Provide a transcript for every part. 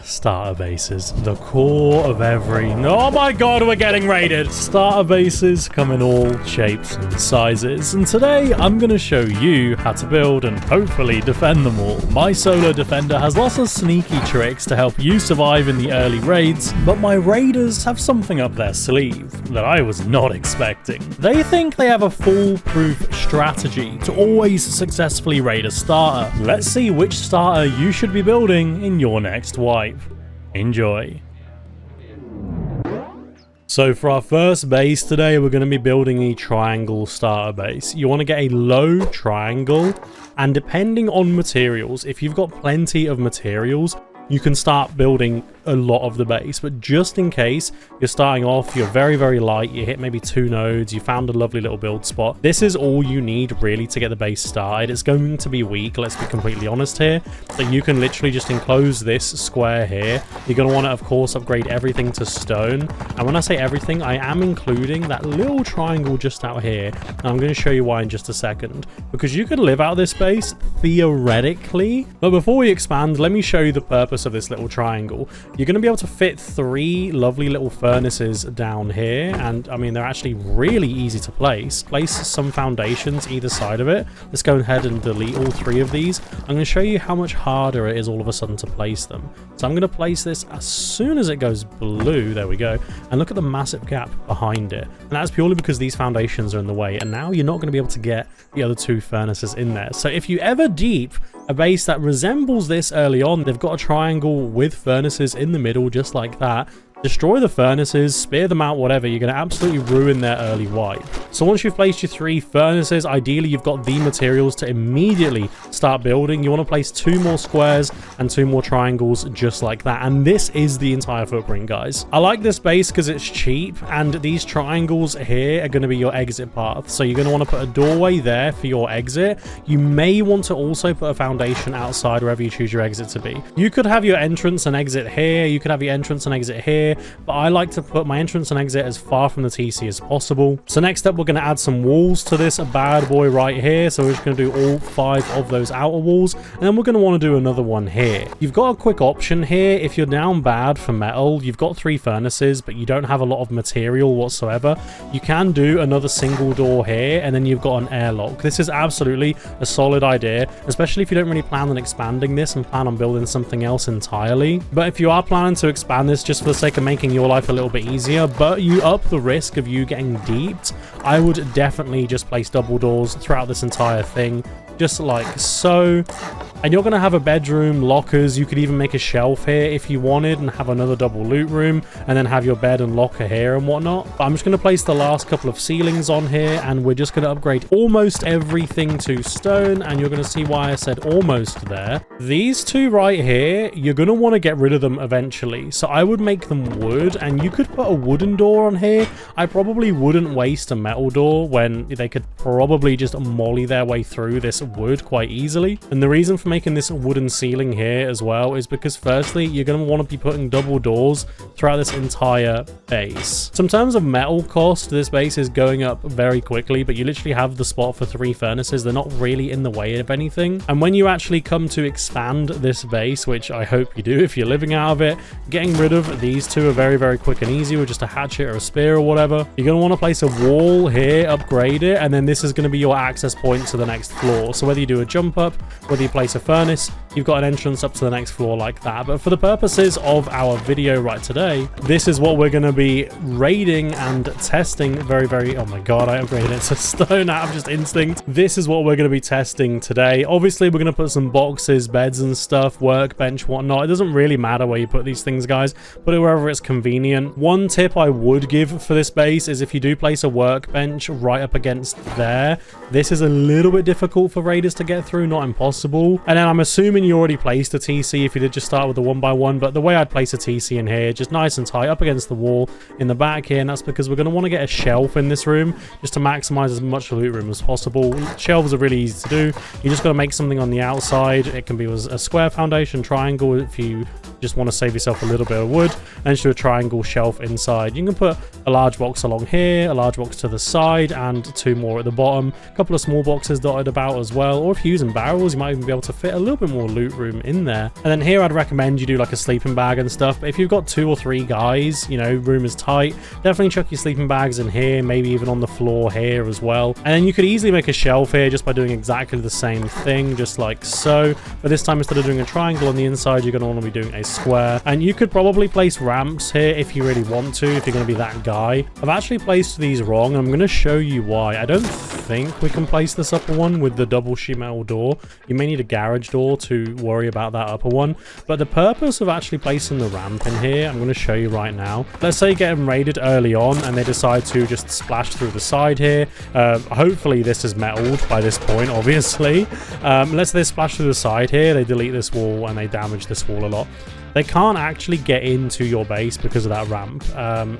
Starter bases, the core of every... Oh my god, we're getting raided! Starter bases come in all shapes and sizes, and today I'm going to show you how to build and hopefully defend them all. My solo defender has lots of sneaky tricks to help you survive in the early raids, but my raiders have something up their sleeve that I was not expecting. They think they have a foolproof strategy to always successfully raid a starter. Let's see which starter you should be building in your next wipe. Enjoy. So for our first base today, we're going to be building a triangle starter base. You want to get a low triangle, and depending on materials, if you've got plenty of materials, you can start building a lot of the base, but just in case you're starting off, you're very light, you hit maybe 2 nodes, you found a lovely little build spot, this is all you need really to get the base started. It's going to be weak, let's be completely honest here, but you can literally just enclose this square here. You're going to want to of course upgrade everything to stone, and when I say everything, I am including that little triangle just out here, and I'm going to show you why in just a second, because you could live out this base theoretically. But before we expand, let me show you the purpose of this little triangle. You're going to be able to fit 3 lovely little furnaces down here, and I mean they're actually really easy to place. Place some foundations either side of it. Let's go ahead and delete all 3 of these. I'm going to show you how much harder it is all of a sudden to place them. So I'm going to place this as soon as it goes blue, there we go, and look at the massive gap behind it, and that's purely because these foundations are in the way, and now you're not going to be able to get the other 2 furnaces in there. So if you ever deep a base that resembles this early on, they've got a triangle with furnaces in the middle just like that, destroy the furnaces, spear them out, whatever, you're going to absolutely ruin their early wipe. So once you've placed your 3 furnaces, ideally you've got the materials to immediately start building. You want to place 2 more squares and 2 more triangles just like that, and this is the entire footprint, guys. I like this base because it's cheap, and these triangles here are going to be your exit path. So you're going to want to put a doorway there for your exit. You may want to also put a foundation outside wherever you choose your exit to be. You could have your entrance and exit here, you could have your entrance and exit here, but I like to put my entrance and exit as far from the TC as possible. So next up, we're going to add some walls to this bad boy right here. So we're just going to do all 5 of those outer walls, and then we're going to want to do another one here. You've got a quick option here. If you're down bad for metal, you've got 3 furnaces, but you don't have a lot of material whatsoever, you can do another single door here, and then you've got an airlock. This is absolutely a solid idea, especially if you don't really plan on expanding this and plan on building something else entirely. But if you are planning to expand this just for the sake of making your life a little bit easier, but you up the risk of you getting deeped, I would definitely just place double doors throughout this entire thing, just like so. And you're going to have a bedroom, lockers, you could even make a shelf here if you wanted and have another double loot room, and then have your bed and locker here and whatnot. But I'm just going to place the last couple of ceilings on here, and we're just going to upgrade almost everything to stone, and you're going to see why I said almost there. These 2 right here, you're going to want to get rid of them eventually, so I would make them wood, and you could put a wooden door on here. I probably wouldn't waste a metal door when they could probably just molly their way through this wood quite easily. And the reason for making this wooden ceiling here as well is because firstly, you're going to want to be putting double doors throughout this entire base. So in terms of metal cost, this base is going up very quickly, but you literally have the spot for 3 furnaces. They're not really in the way of anything. And when you actually come to expand this base, which I hope you do if you're living out of it, getting rid of these 2 are very quick and easy with just a hatchet or a spear or whatever. You're going to want to place a wall here, upgrade it, and then this is going to be your access point to the next floor. So whether you do a jump up, whether you place a furnace, you've got an entrance up to the next floor like that. But for the purposes of our video right today, this is what we're going to be raiding and testing very... Oh my god, I upgraded it to stone out of just instinct. This is what we're going to be testing today. Obviously, we're going to put some boxes, beds and stuff, workbench, whatnot. It doesn't really matter where you put these things, guys. Put it wherever it's convenient. One tip I would give for this base is if you do place a workbench right up against there, this is a little bit difficult for raiders to get through, not impossible. And then I'm assuming you already placed a TC if you did just start with a 1x1, but the way I'd place a TC in here, just nice and tight up against the wall in the back here, and that's because we're going to want to get a shelf in this room just to maximize as much loot room as possible. Shelves are really easy to do. You just got to make something on the outside. It can be a square foundation, triangle if you Just want to save yourself a little bit of wood, and just do a triangle shelf inside. You can put a large box along here, a large box to the side, and 2 more at the bottom. A couple of small boxes dotted about as well, or if you're using barrels, you might even be able to fit a little bit more loot room in there. And then here I'd recommend you do like a sleeping bag and stuff, but if you've got 2 or 3 guys, you know, room is tight, definitely chuck your sleeping bags in here, maybe even on the floor here as well. And then you could easily make a shelf here just by doing exactly the same thing, just like so. But this time, instead of doing a triangle on the inside, you're going to want to be doing a square. And you could probably place ramps here if you really want to, if you're going to be that guy. I've actually placed these wrong, and I'm going to show you why. I don't think we can place this upper one with the double sheet metal door. You may need a garage door to worry about that upper one. But the purpose of actually placing the ramp in here, I'm going to show you right now. Let's say you get them raided early on, and they decide to just splash through the side here. Hopefully this is metalled by this point, obviously. Let's say they splash through the side here, they delete this wall, and they damage this wall a lot. They can't actually get into your base because of that ramp.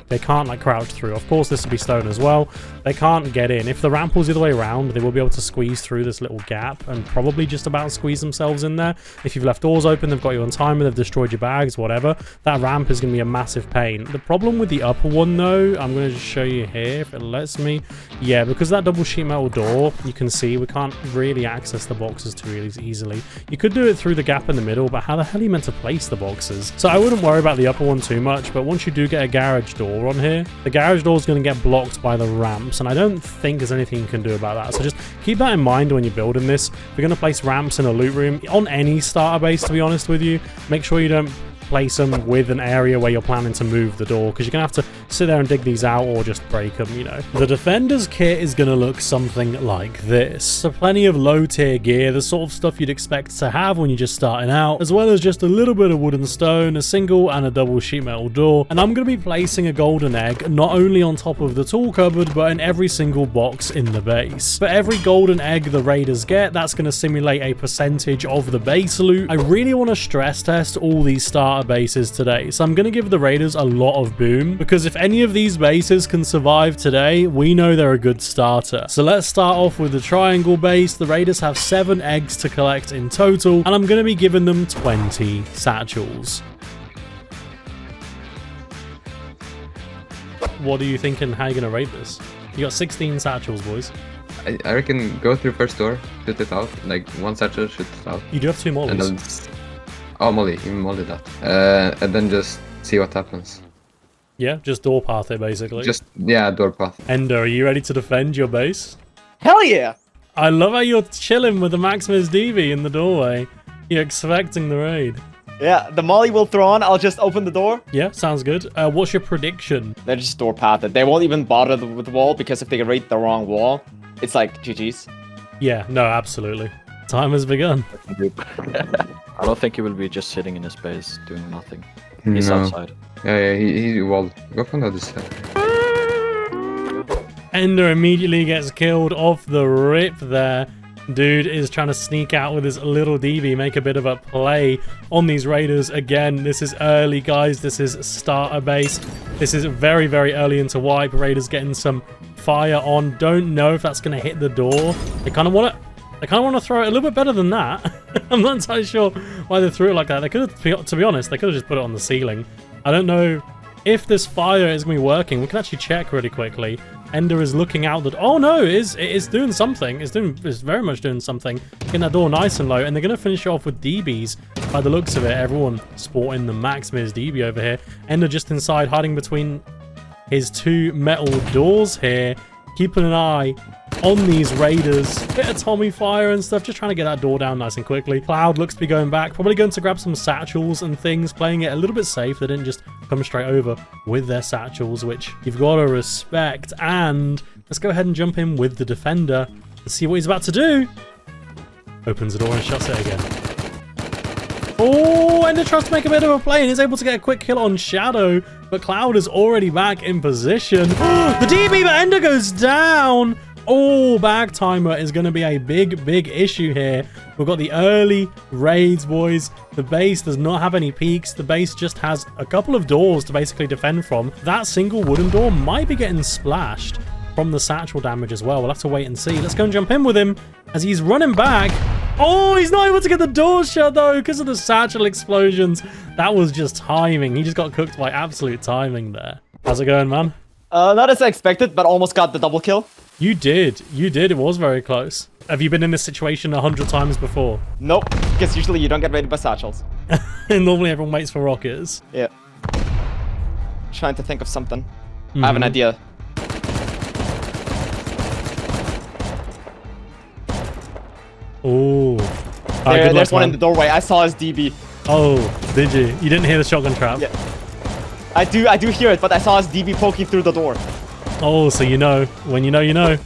They can't like crouch through. Of course, this would be stone as well. They can't get in. If the ramp was the other way around, they will be able to squeeze through this little gap and probably just about squeeze themselves in there. If you've left doors open, they've got you on timer, they've destroyed your bags, whatever. That ramp is going to be a massive pain. The problem with the upper one, though, I'm going to just show you here if it lets me. Yeah, because that double sheet metal door, you can see we can't really access the boxes too really easily. You could do it through the gap in the middle, but how the hell are you meant to place the boxes? So I wouldn't worry about the upper one too much, but once you do get a garage door on here, the garage door is going to get blocked by the ramps, and I don't think there's anything you can do about that. So just keep that in mind when you're building this. If you're going to place ramps in a loot room, on any starter base, to be honest with you, make sure you don't place them with an area where you're planning to move the door, because you're gonna have to sit there and dig these out or just break them, you know. The defender's kit is gonna look something like this. So plenty of low tier gear, the sort of stuff you'd expect to have when you're just starting out, as well as just a little bit of wood and stone, a single and a double sheet metal door. And I'm gonna be placing a golden egg not only on top of the tool cupboard, but in every single box in the base. For every golden egg the raiders get, that's gonna simulate a percentage of the base loot. I really want to stress test all these starter bases today, so I'm going to give the raiders a lot of boom, because if any of these bases can survive today, we know they're a good starter. So let's start off with the triangle base. The raiders have 7 eggs to collect in total, and I'm going to be giving them 20 satchels. What are you thinking? How are you going to raid this? You got 16 satchels, boys. I reckon go through first door, shoot it out, like 1 satchel, shoot it out. You do have 2 mollies. Oh, molly, you molly that. And then just see what happens. Yeah, just door path it, basically. Just, yeah, door path. Ender, are you ready to defend your base? Hell yeah! I love how you're chilling with the Max Mears DB in the doorway. You're expecting the raid. Yeah, the molly will throw on, I'll just open the door. Yeah, sounds good. What's your prediction? They're just door pathed. They won't even bother with the wall, because if they raid the wrong wall, it's like GG's. Yeah, no, absolutely. Time has begun. I don't think he will be just sitting in his base doing nothing. He's outside. Yeah, he walled. Go from the other side. Ender immediately gets killed off the rip there. Dude is trying to sneak out with his little DB, make a bit of a play on these raiders. Again, this is early, guys. This is starter base. This is very, very early into wipe. Raiders getting some fire on. Don't know if that's going to hit the door. They kind of want to throw it a little bit better than that. I'm not entirely sure why they threw it like that. They could have, to be honest, they could have just put it on the ceiling. I don't know if this fire is going to be working. We can actually check really quickly. Ender is looking out that, oh no, it is doing something. It's very much doing something. Getting that door nice and low, and they're going to finish it off with DBs by the looks of it. Everyone sporting the Max Mears DB over here. Ender just inside, hiding between his 2 metal doors here, keeping an eye on these raiders. Bit of Tommy fire and stuff, just trying to get that door down nice and quickly. Cloud looks to be going back, probably going to grab some satchels and things, playing it a little bit safe. They didn't just come straight over with their satchels, which you've got to respect. And let's go ahead and jump in with the defender and see what he's about to do. Opens the door and shuts it again. Oh, Ender tries to make a bit of a play and is able to get a quick kill on Shadow, but Cloud is already back in position. The DB, but Ender goes down. Oh, bag timer is going to be a big issue here. We've got the early raids, boys. The base does not have any peaks. The base just has a couple of doors to basically defend from. That single wooden door might be getting splashed from the satchel damage as well. We'll have to wait and see. Let's go and jump in with him as he's running back. Oh, he's not able to get the door shut though because of the satchel explosions. That was just timing. He just got cooked by absolute timing there. How's it going, man? Not as I expected, but almost got the double kill. You did. You did. It was very close. Have you been in this situation 100 times before? Nope, because usually you don't get raided by satchels. And normally everyone waits for rockets. Yeah. Trying to think of something. I have an idea. Oh. There's one in the doorway. I saw his DB. Oh, did you? You didn't hear the shotgun trap? Yeah. I do hear it, but I saw his DB poking through the door. Oh, so you know. When you know, you know.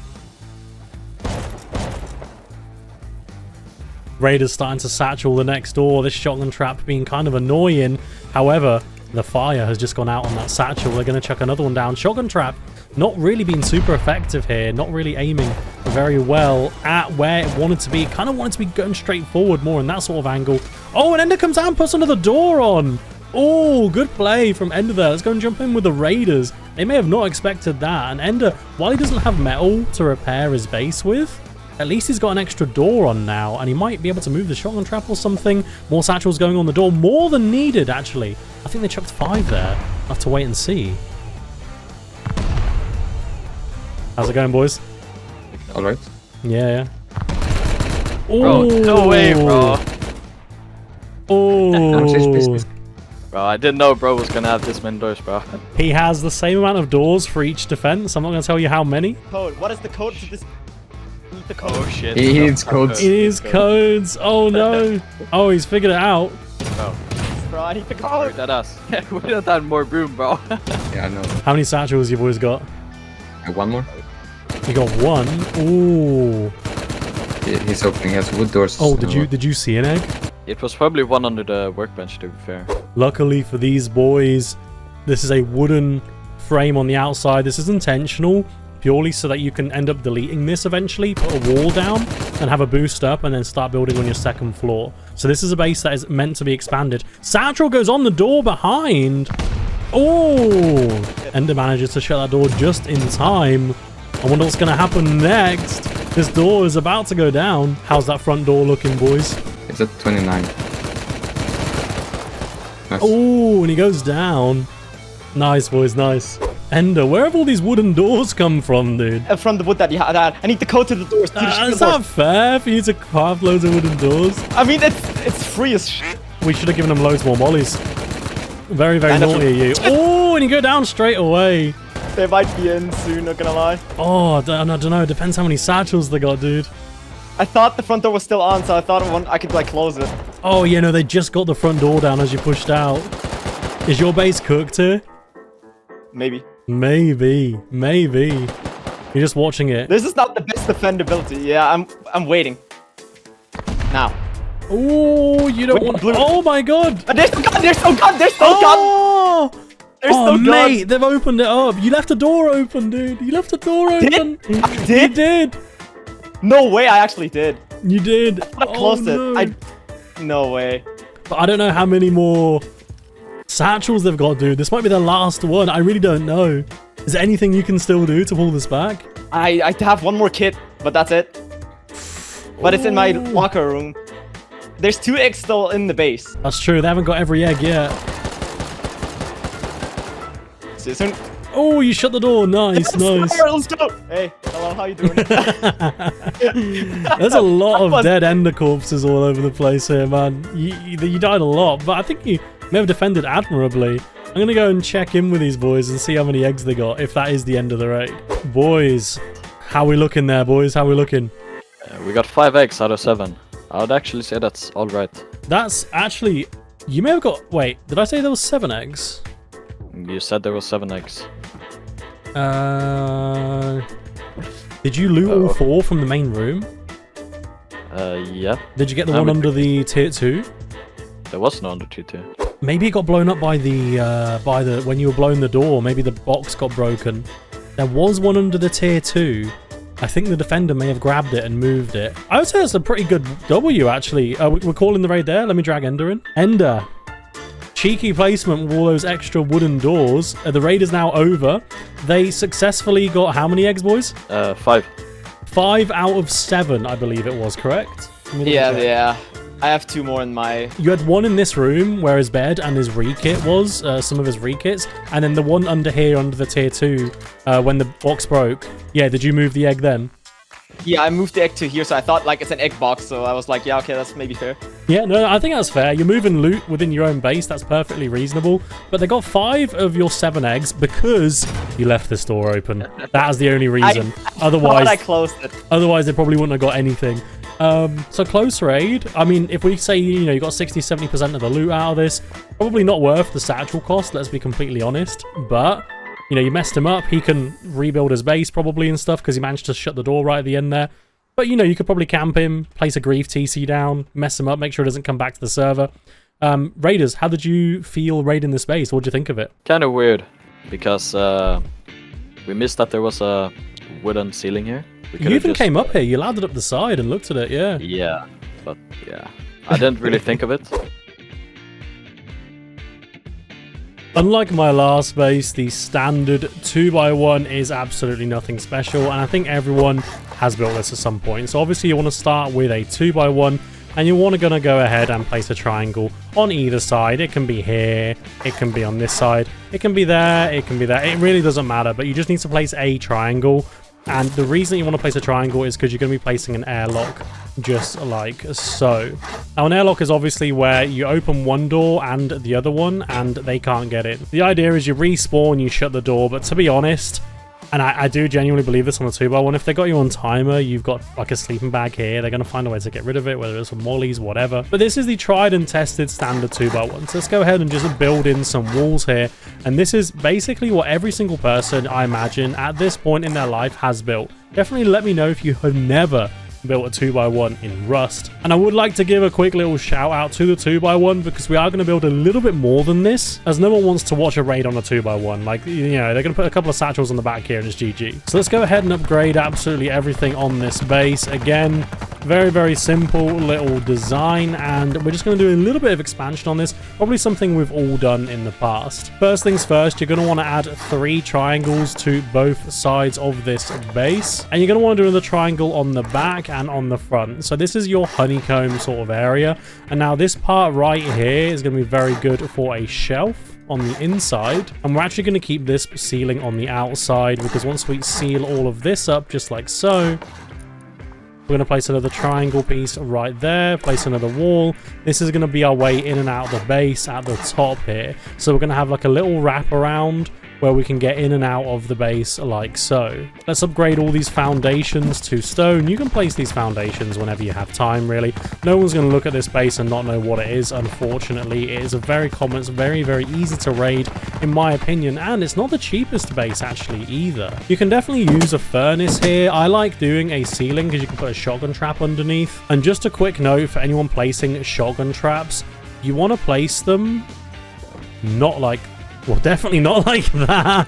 Raiders starting to satchel the next door. This shotgun trap being kind of annoying. However, the fire has just gone out on that satchel. They're going to chuck another one down. Shotgun trap not really being super effective here. Not really aiming very well at where it wanted to be. Kind of wanted to be going straight forward more in that sort of angle. Oh, and Ender comes out and puts another door on. Oh, good play from Ender there. Let's go and jump in with the Raiders. They may have not expected that. And Ender, while he doesn't have metal to repair his base with, at least he's got an extra door on now, and he might be able to move the shotgun trap or something. More satchels going on the door. More than needed, actually. I think they chucked 5 there. I'll have to wait and see. How's it going, boys? All right. Yeah. Bro, no way, bro. Oh. Bro, I didn't know bro was gonna have this many doors, bro. He has the same amount of doors for each defense. I'm not going to tell you how many. Code. What is the code to this? Need the code. Oh shit. He needs codes. It is codes. Oh no. Oh, he's figured it out. Bro, I need the code. That us. We don't have more room, bro. Yeah, I know. How many satchels you boys got? One more. You got 1. Ooh. He's opening. He has wood doors. Oh, did you see an egg? It was probably one under the workbench, to be fair. Luckily for these boys, this is a wooden frame on the outside. This is intentional, purely so that you can end up deleting this eventually, put a wall down, and have a boost up, and then start building on your second floor. So this is a base that is meant to be expanded. Satchel goes on the door behind. Oh! Ender manages to shut that door just in time. I wonder what's going to happen next. This door is about to go down. How's that front door looking, boys? It's at 29. Nice. Oh, and he goes down. Nice, boys, nice. Ender, where have all these wooden doors come from, dude? From the wood that you had. I need the code to the doors. Is that fair for you to craft loads of wooden doors? I mean, it's free as shit. We should have given him loads more mollies. Very, very naughty of you. Oh, and you go down straight away. They might be in soon, not gonna lie. Oh, I don't know. Depends how many satchels they got, dude. I thought the front door was still on, so I thought I could, like, close it. Oh, yeah, no, they just got the front door down as you pushed out. Is your base cooked here? Maybe. Maybe. You're just watching it. This is not the best defendability. Yeah, I'm waiting. Now. Oh, you don't want... Oh, my God. They're still gone! They're still gone! They're still gone! They're still gone! Mate, they've opened it up. You left the door open, dude. You left the door open. I did? You did. No way, I actually did. You did. I closed no. it. No way. But I don't know how many more satchels they've got, dude. This might be the last one. I really don't know. Is there anything you can still do to pull this back? I have one more kit, but that's it. But it's in my locker room. There's 2 eggs still in the base. That's true. They haven't got every egg yet. See you soon. Oh, you shut the door. Nice, nice. Let's go. Hey, hello, how you doing? There's a lot of dead ender corpses all over the place here, man. You died a lot, but I think you may have defended admirably. I'm going to go and check in with these boys and see how many eggs they got, if that is the end of the raid. Boys, how we looking there, boys? How we looking? We got 5 eggs out of 7. I would actually say that's all right. That's actually... You may have got... Wait, did I say there was 7 eggs? You said there was 7 eggs. Did you loot all 4 from the main room? Yeah. Did you get the one under the tier 2? There was no under tier 2. Maybe it got blown up by the when you were blowing the door. Maybe the box got broken. There was one under the tier 2. I think the defender may have grabbed it and moved it. I would say that's a pretty good W, actually. We're calling the raid there. Let me drag Ender in. Ender. Cheeky placement with all those extra wooden doors. The raid is now over. They successfully got how many eggs, boys? 5. 5 out of 7, I believe it was, correct? Let me double Yeah, check. yeah. I have 2 more in my... You had one in this room where his bed and his rekit was, some of his rekits, and then the one under here under the tier 2 when the box broke. Yeah, did you move the egg then? Yeah, I moved the egg to here, so I thought like it's an egg box, so I was like, yeah, okay, that's maybe fair. Yeah, no, I think that's fair. You're moving loot within your own base. That's perfectly reasonable. But they got 5 of your 7 eggs because you left this door open. That is the only reason. Otherwise, I closed it. Otherwise, they probably wouldn't have got anything. So close raid. I mean, if we say, you know, you got 60-70% of the loot out of this, probably not worth the satchel cost, let's be completely honest. But, you know, you messed him up. He can rebuild his base probably and stuff because he managed to shut the door right at the end there. But, you know, you could probably camp him, place a grief TC down, mess him up, make sure it doesn't come back to the server. Raiders, how did you feel raiding this base? What did you think of it? Kind of weird, because we missed that there was a wooden ceiling here. You even came up here. You landed up the side and looked at it, yeah. Yeah, but yeah, I didn't really think of it. Unlike my last base, the standard 2x1 is absolutely nothing special, and I think everyone has built this at some point. So obviously you want to start with a 2x1, and you want to go ahead and place a triangle on either side. It can be here, it can be on this side, it can be there, it can be there. It really doesn't matter, but you just need to place a triangle. And the reason you want to place a triangle is because you're going to be placing an airlock, just like so. Now, an airlock is obviously where you open one door and the other one, and they can't get in. The idea is you respawn, you shut the door, but to be honest, and I do genuinely believe this on the 2x1, if they got you on timer, you've got like a sleeping bag here, they're going to find a way to get rid of it, whether it's with mollies, whatever. But this is the tried and tested standard 2x1. So let's go ahead and just build in some walls here. And this is basically what every single person, I imagine, at this point in their life has built. Definitely let me know if you have never built a 2x1 in Rust. And I would like to give a quick little shout out to the 2x1 because we are going to build a little bit more than this, as no one wants to watch a raid on a 2x1. Like, you know, they're going to put a couple of satchels on the back here and it's GG. So let's go ahead and upgrade absolutely everything on this base. Again, very, very simple little design, and we're just going to do a little bit of expansion on this, probably something we've all done in the past. First things first, you're going to want to add 3 triangles to both sides of this base, and you're going to want to do another triangle on the back and on the front. So this is your honeycomb sort of area, and now this part right here is going to be very good for a shelf on the inside, and we're actually going to keep this ceiling on the outside, because once we seal all of this up just like so, we're going to place another triangle piece right there, place another wall. This is going to be our way in and out of the base at the top here. So we're going to have like a little wrap around where we can get in and out of the base like so. Let's upgrade all these foundations to stone. You can place these foundations whenever you have time, really. No one's going to look at this base and not know what it is, unfortunately. It is a very common, it's very, very easy to raid, in my opinion, and it's not the cheapest base, actually, either. You can definitely use a furnace here. I like doing a ceiling because you can put a shotgun trap underneath. And just a quick note for anyone placing shotgun traps, you want to place them not like... well, definitely not like that.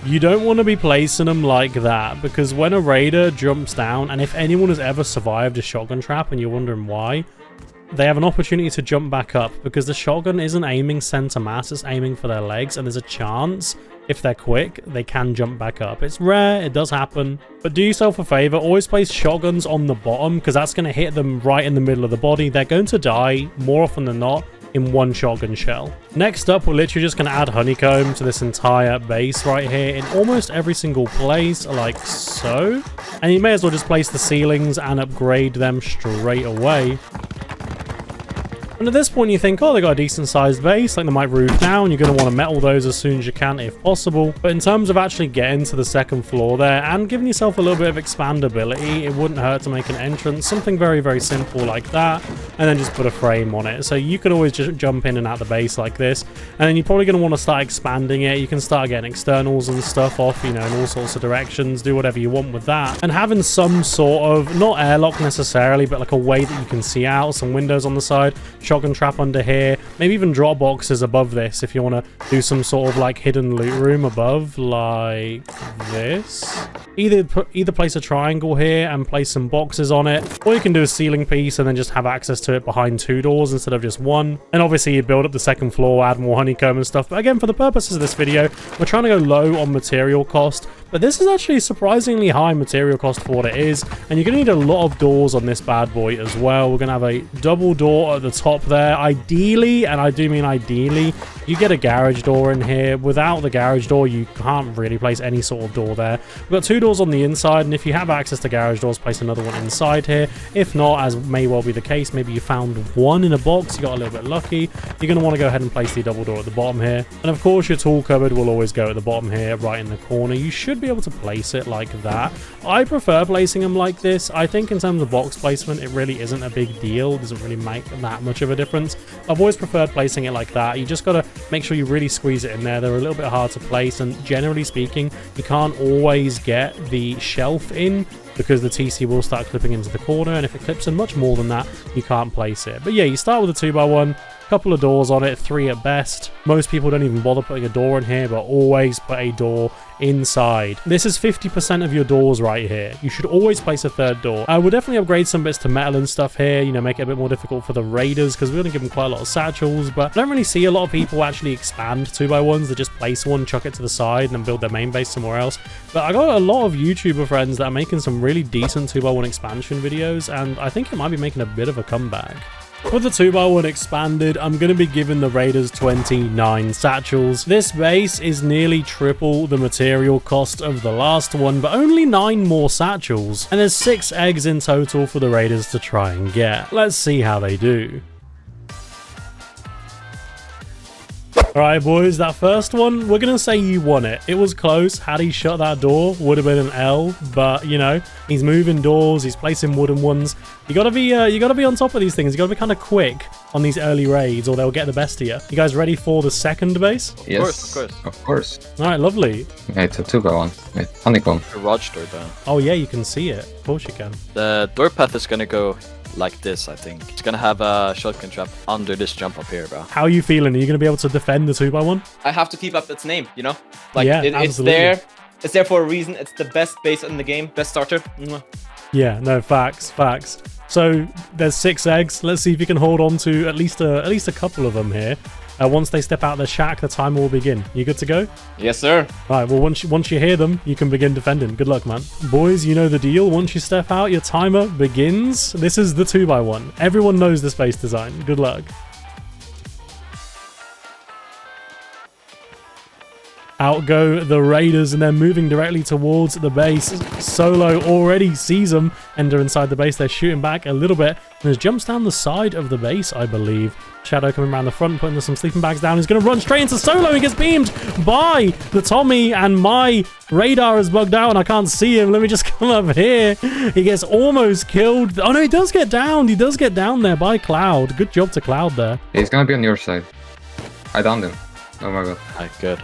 You don't want to be placing them like that, because when a raider jumps down, and if anyone has ever survived a shotgun trap and you're wondering why, they have an opportunity to jump back up, because the shotgun isn't aiming center mass, it's aiming for their legs, and there's a chance, if they're quick, they can jump back up. It's rare, it does happen, but do yourself a favor, always place shotguns on the bottom, because that's going to hit them right in the middle of the body. They're going to die, more often than not, in one shotgun shell. Next up, we're literally just going to add honeycomb to this entire base right here in almost every single place, like so. And you may as well just place the ceilings and upgrade them straight away. And at this point you think, oh, they got a decent sized base, like they might roof down. You're going to want to metal those as soon as you can if possible. But in terms of actually getting to the second floor there and giving yourself a little bit of expandability, it wouldn't hurt to make an entrance, something very, very simple like that, and then just put a frame on it. So you could always just jump in and out the base like this, and then you're probably going to want to start expanding it. You can start getting externals and stuff off, you know, in all sorts of directions, do whatever you want with that. And having some sort of, not airlock necessarily, but like a way that you can see out, some windows on the side, shotgun trap under here. Maybe even drop boxes above this if you want to do some sort of like hidden loot room above, like this. Either place a triangle here and place some boxes on it, or you can do a ceiling piece and then just have access to it behind 2 doors instead of just 1. And obviously you build up the second floor, add more honeycomb and stuff. But again, for the purposes of this video, we're trying to go low on material cost. But this is actually surprisingly high material cost for what it is. And you're going to need a lot of doors on this bad boy as well. We're going to have a double door at the top there. Ideally, and I do mean ideally, you get a garage door in here. Without the garage door, you can't really place any sort of door there. We've got 2 doors on the inside, and if you have access to garage doors, place another one inside here. If not, as may well be the case, maybe you found one in a box, you got a little bit lucky, you're going to want to go ahead and place the double door at the bottom here. And of course, your tool cupboard will always go at the bottom here, right in the corner. You should be able to place it like that. I prefer placing them like this. I think in terms of box placement, it really isn't a big deal. It doesn't really make that much of a difference. I've always preferred placing it like that. You just got to make sure you really squeeze it in there. They're a little bit hard to place, and generally speaking, you can't always get the shelf in because the TC will start clipping into the corner, and if it clips in much more than that, you can't place it. But yeah, you start with a 2x1, couple of doors on it, 3 at best. Most people don't even bother putting a door in here, but always put a door inside. This is 50% of your doors right here. You should always place a 3rd door. I would definitely upgrade some bits to metal and stuff here, you know, make it a bit more difficult for the raiders, because we're going to give them quite a lot of satchels, but I don't really see a lot of people actually expand 2x1s. They just place one, chuck it to the side, and then build their main base somewhere else. But I got a lot of YouTuber friends that are making some really decent 2x1 expansion videos, and I think it might be making a bit of a comeback. With the 2x1 expanded, I'm going to be giving the Raiders 29 satchels. This base is nearly triple the material cost of the last one, but only 9 more satchels. And there's 6 eggs in total for the Raiders to try and get. Let's see how they do. Alright boys, that first one, we're going to say you won it. It was close. Had he shut that door, would have been an L, but you know, he's moving doors, he's placing wooden ones. You gotta be on top of these things. You gotta be kind of quick on these early raids or they'll get the best of you. You guys ready for the second base? Yes, of course. Alright, lovely. Yeah, it's a 2x1 with honeycomb. Garage door down. Oh yeah, you can see it. Of course you can. The door path is gonna go like this, I think. It's gonna have a shotgun trap under this jump up here, bro. How are you feeling? Are you gonna be able to defend the 2x1? I have to keep up its name, you know? Like, yeah, it's there. It's there for a reason. It's the best base in the game. Best starter. Yeah, no, facts. So there's 6 eggs. Let's see if you can hold on to at least a couple of them here. Once they step out of the shack, the timer will begin. You good to go? Yes, sir. All right, well, once you hear them, you can begin defending. Good luck, man. Boys, you know the deal. Once you step out, your timer begins. This is the 2x1. Everyone knows the space design. Good luck. Out go the Raiders, and they're moving directly towards the base. Solo already sees them enter inside the base. They're shooting back a little bit, and there's jumps down the side of the base, I believe. Shadow coming around the front, putting some sleeping bags down. He's going to run straight into Solo. He gets beamed by the Tommy, and my radar is bugged out, and I can't see him. Let me just come up here. He gets almost killed. Oh, no, he does get down. He does get down there by Cloud. Good job to Cloud there. He's going to be on your side. I downed him. Oh, my God. Good.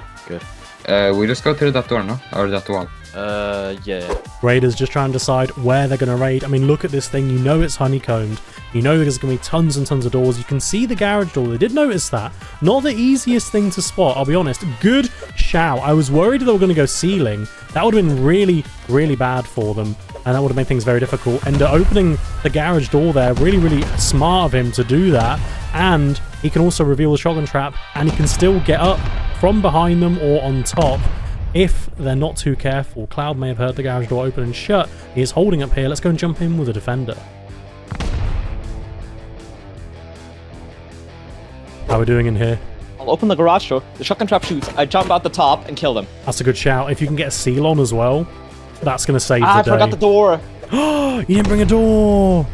We just go through that door, no? Or that wall? Yeah. Raiders just trying to decide where they're going to raid. I mean, look at this thing. You know it's honeycombed. You know there's going to be tons and tons of doors. You can see the garage door. They did notice that. Not the easiest thing to spot, I'll be honest. Good shout. I was worried they were going to go ceiling. That would have been really, really bad for them. And that would have made things very difficult. And opening the garage door there, really, really smart of him to do that. And he can also reveal the shotgun trap, and he can still get up from behind them or on top if they're not too careful. Cloud may have heard the garage door open and shut. He is holding up here. Let's go and jump in with a defender. How are we doing in here? I'll open the garage door. The shotgun trap shoots. I jump out the top and kill them. That's a good shout. If you can get a seal on as well, that's going to save the day. I forgot the door. You didn't bring a door.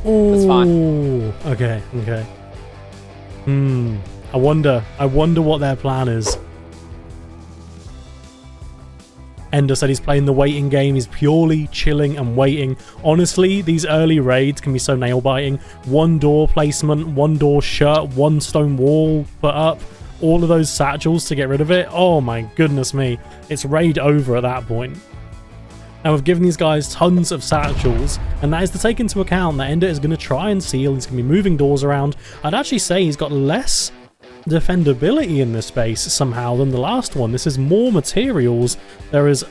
Oh, that's fine. Okay. I wonder what their plan is. Ender said he's playing the waiting game. He's purely chilling and waiting. Honestly, these early raids can be so nail-biting. 1 door placement, 1 door shut, 1 stone wall put up. All of those satchels to get rid of it. Oh my goodness me. It's raid over at that point. Now we've given these guys tons of satchels, and that is to take into account that Ender is going to try and seal, he's going to be moving doors around. I'd actually say he's got less defendability in this space somehow than the last one. This is more materials. There is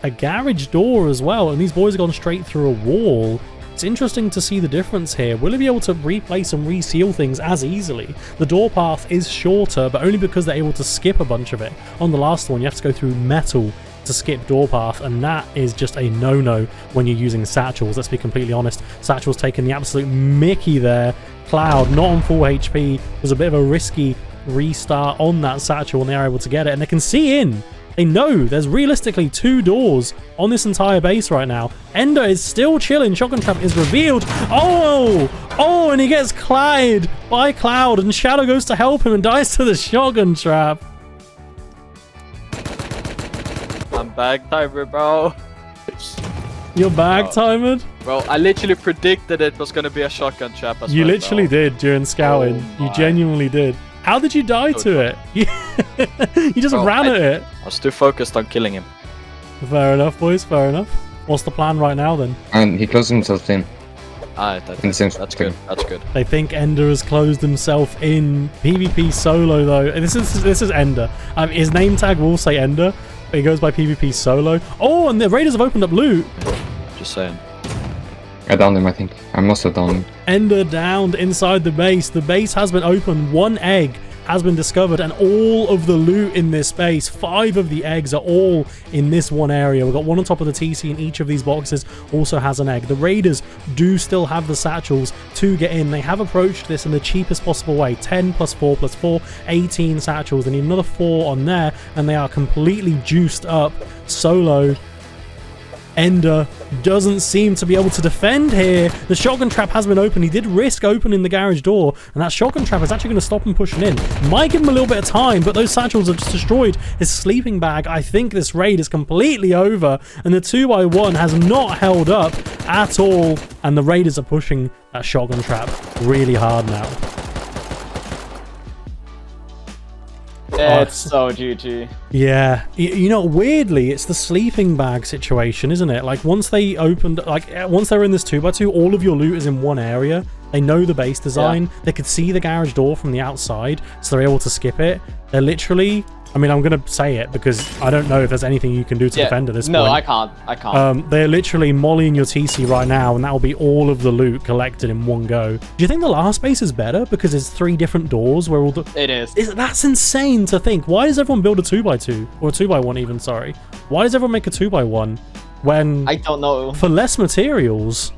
a garage door as well, and these boys have gone straight through a wall. It's interesting to see the difference here. Will he be able to replace and reseal things as easily? The door path is shorter, but only because they're able to skip a bunch of it. On the last one, you have to go through metal to skip door path, and that is just a no-no when you're using satchels. Let's be completely honest. Satchel's taken the absolute mickey there. Cloud, not on full HP, was a bit of a risky restart on that satchel, and they are able to get it, and they can see in. They know there's realistically 2 doors on this entire base right now. Ender is still chilling. Shotgun Trap is revealed. Oh, and he gets clatted by Cloud, and Shadow goes to help him and dies to the Shotgun Trap. I'm bag timer, bro. You're bag timed? Bro, I literally predicted it was gonna be a shotgun trap as well. You literally did during scouting. You genuinely did. How did you die to it? You just ran at it. I was too focused on killing him. Fair enough, boys. Fair enough. What's the plan right now then? And he closed himself in. Alright, that's good. That's good. They think Ender has closed himself in. PvP solo though. This is Ender. His name tag will say Ender, but he goes by PvP solo. Oh, and the Raiders have opened up loot. Just saying. I downed him, I think. I must have downed him. Ender downed inside the base. The base has been opened. 1 egg has been discovered, and all of the loot in this space, 5 of the eggs are all in this one area. We've got one on top of the TC, and each of these boxes also has an egg. The Raiders do still have the satchels to get in. They have approached this in the cheapest possible way. 10 plus 4 plus 4, 18 satchels. They need another 4 on there, and they are completely juiced up. Solo. Ender doesn't seem to be able to defend here. The shotgun trap has been open. He did risk opening the garage door, and that shotgun trap is actually going to stop him pushing in. Might give him a little bit of time, but those satchels have just destroyed his sleeping bag. I think this raid is completely over, and the 2x1 has not held up at all, and the Raiders are pushing that shotgun trap really hard now. It's so GG. Yeah, you know, weirdly, it's the sleeping bag situation, isn't it? Like, once they opened, like, once they're in this 2x2, all of your loot is in one area. They know the base design. Yeah. They could see the garage door from the outside, so they're able to skip it. They're literally... I mean, I'm going to say it because I don't know if there's anything you can do to defend at this point. No, I can't. They're literally mollying your TC right now, and that will be all of the loot collected in one go. Do you think the last base is better because there's 3 different doors where all the... It is. That's insane to think. Why does everyone build a 2x2? Or a 2x1 even, sorry. Why does everyone make a 2x1 when... I don't know. For less materials,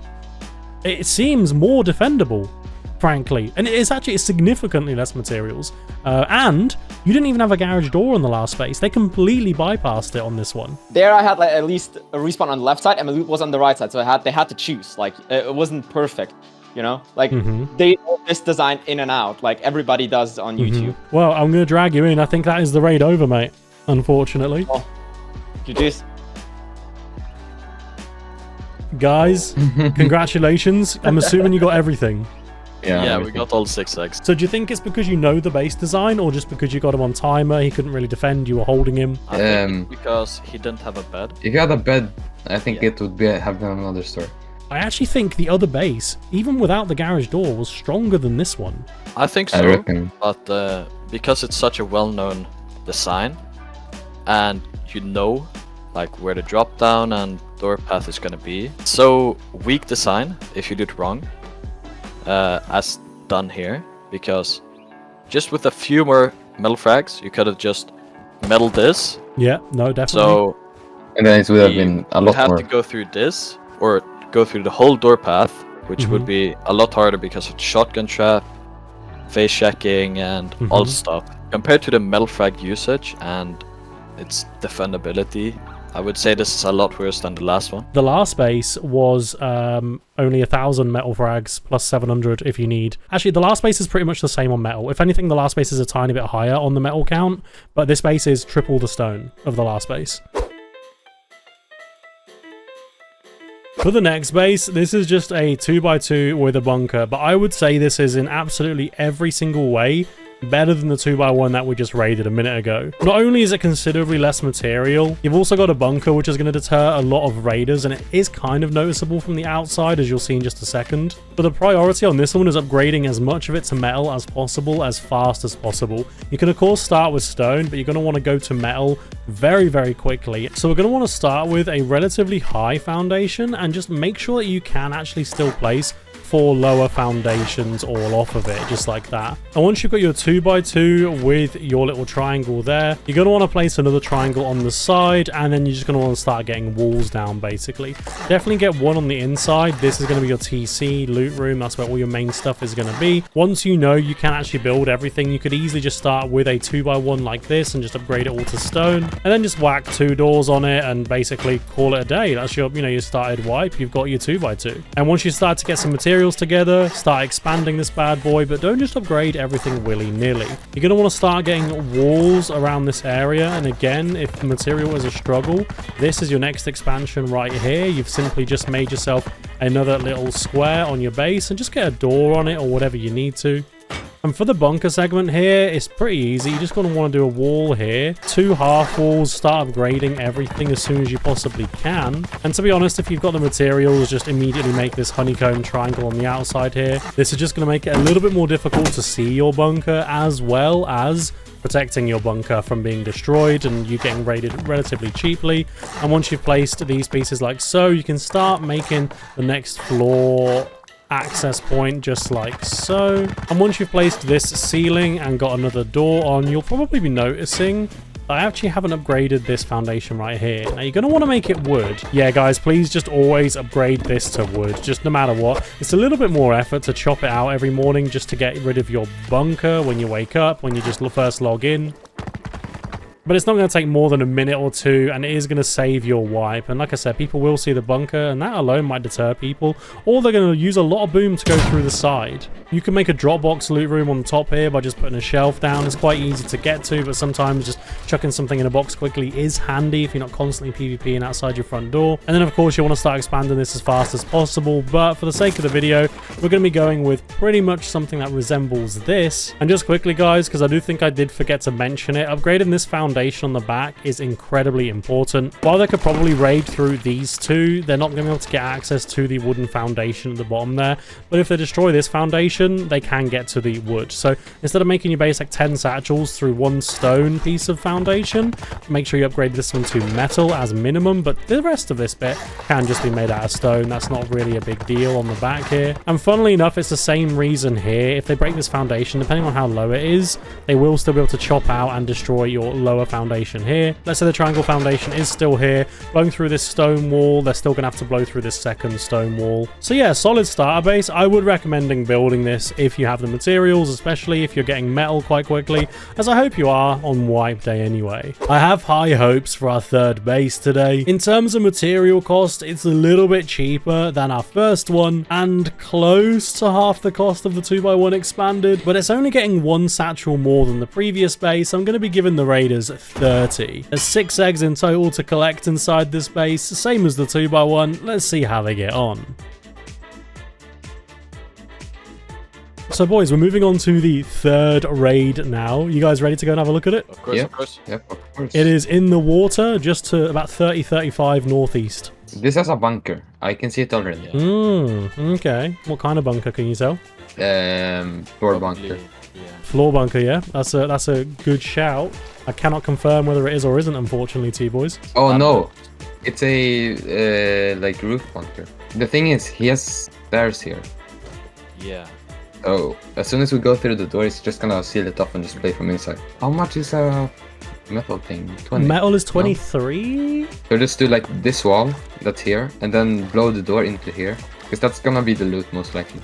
it seems more defendable, frankly. And it's actually significantly less materials. And you didn't even have a garage door on the last space. They completely bypassed it on this one. There I had like at least a respawn on the left side and my loot was on the right side. So they had to choose. Like it wasn't perfect, you know? Like they know this design in and out, like everybody does on YouTube. Well, I'm going to drag you in. I think that is the raid over, mate. Unfortunately. Oh, GG's. Guys, congratulations. I'm assuming you got everything. Yeah, we got all 6 eggs. So do you think it's because you know the base design, or just because you got him on timer, he couldn't really defend, you were holding him? I think it's because he didn't have a bed. If you had a bed, I think it would have been another story. I actually think the other base, even without the garage door, was stronger than this one. I think so, I reckon. But because it's such a well-known design, and you know like where the drop down and door path is going to be, so weak design if you do it wrong. As done here, because just with a few more metal frags, you could have just metaled this. Yeah, no, definitely. So, and then it would have been a lot more. You have to go through this, or go through the whole door path, which would be a lot harder because of shotgun trap, face checking, and all stuff. Compared to the metal frag usage and its defendability, I would say this is a lot worse than the last one. The last base was only 1,000 metal frags plus 700 if you need. Actually, the last base is pretty much the same on metal. If anything, the last base is a tiny bit higher on the metal count, but this base is triple the stone of the last base. For the next base, this is just a 2x2 with a bunker, but I would say this is in absolutely every single way better than the 2x1 that we just raided a minute ago. Not only is it considerably less material, you've also got a bunker which is going to deter a lot of raiders, and it is kind of noticeable from the outside, as you'll see in just a second. But the priority on this one is upgrading as much of it to metal as possible, as fast as possible. You can of course start with stone, but you're going to want to go to metal very, very quickly. So we're going to want to start with a relatively high foundation and just make sure that you can actually still place 4 lower foundations all off of it, just like that. And once you've got your 2x2 with your little triangle there, you're going to want to place another triangle on the side, and then you're just going to want to start getting walls down, basically. Definitely get one on the inside. This is going to be your TC loot room. That's where all your main stuff is going to be. Once you know you can actually build everything, you could easily just start with a 2x1 like this and just upgrade it all to stone, and then just whack 2 doors on it and basically call it a day. That's your, your started wipe. You've got your 2x2. And once you start to get some materials together, start expanding this bad boy, but don't just upgrade everything willy-nilly. You're going to want to start getting walls around this area, and again, if the material is a struggle, this is your next expansion right here. You've simply just made yourself another little square on your base and just get a door on it or whatever you need to. And for the bunker segment here, it's pretty easy. You're just going to want to do a wall here, 2 half walls, start upgrading everything as soon as you possibly can. And to be honest, if you've got the materials, just immediately make this honeycomb triangle on the outside here. This is just going to make it a little bit more difficult to see your bunker, as well as protecting your bunker from being destroyed and you getting raided relatively cheaply. And once you've placed these pieces like so, you can start making the next floor access point just like so. And once you've placed this ceiling and got another door on, you'll probably be noticing I actually haven't upgraded this foundation right here. Now you're going to want to make it wood. Yeah guys, please just always upgrade this to wood, just no matter what. It's a little bit more effort to chop it out every morning just to get rid of your bunker when you wake up, when you just first log in. But it's not going to take more than a minute or two, and it is going to save your wipe. And like I said, people will see the bunker, and that alone might deter people. Or they're going to use a lot of boom to go through the side. You can make a Dropbox loot room on the top here by just putting a shelf down. It's quite easy to get to, but sometimes just chucking something in a box quickly is handy if you're not constantly PvPing outside your front door. And then of course you want to start expanding this as fast as possible, but for the sake of the video, we're going to be going with pretty much something that resembles this. And just quickly guys, because I do think I did forget to mention it, upgrading this foundation on the back is incredibly important. While they could probably raid through these two, they're not going to be able to get access to the wooden foundation at the bottom there. But if they destroy this foundation, they can get to the wood. So instead of making your base like 10 satchels through 1 stone piece of foundation, make sure you upgrade this one to metal as minimum, but the rest of this bit can just be made out of stone. That's not really a big deal on the back here. And funnily enough, it's the same reason here. If they break this foundation, depending on how low it is, they will still be able to chop out and destroy your lower foundation here. Let's say the triangle foundation is still here, blowing through this stone wall. They're still going to have to blow through this second stone wall. So yeah, solid starter base. I would recommend building this if you have the materials, especially if you're getting metal quite quickly, as I hope you are on wipe day anyway. I have high hopes for our third base today. In terms of material cost, it's a little bit cheaper than our first one and close to half the cost of the 2x1 expanded, but it's only getting 1 satchel more than the previous base. I'm going to be giving the raiders 30. There's 6 eggs in total to collect inside this base, same as the 2x1. Let's see how they get on. So boys, we're moving on to the third raid now. You guys ready to go and have a look at it? Of course, Yep. of course. Yep, of course. It is in the water, just to about 30-35 northeast. This has a bunker. I can see it already. Okay. What kind of bunker can you tell? Floor bunker. Yeah. Floor bunker, yeah. That's a good shout. I cannot confirm whether it is or isn't, unfortunately, T-boys. Oh no, it's a like roof bunker. The thing is, he has stairs here. Yeah. Oh, as soon as we go through the door, it's just gonna seal it off and just play from inside. How much is a metal thing? 20. Metal is 23? So just do like this wall that's here, and then blow the door into here, because that's gonna be the loot most likely.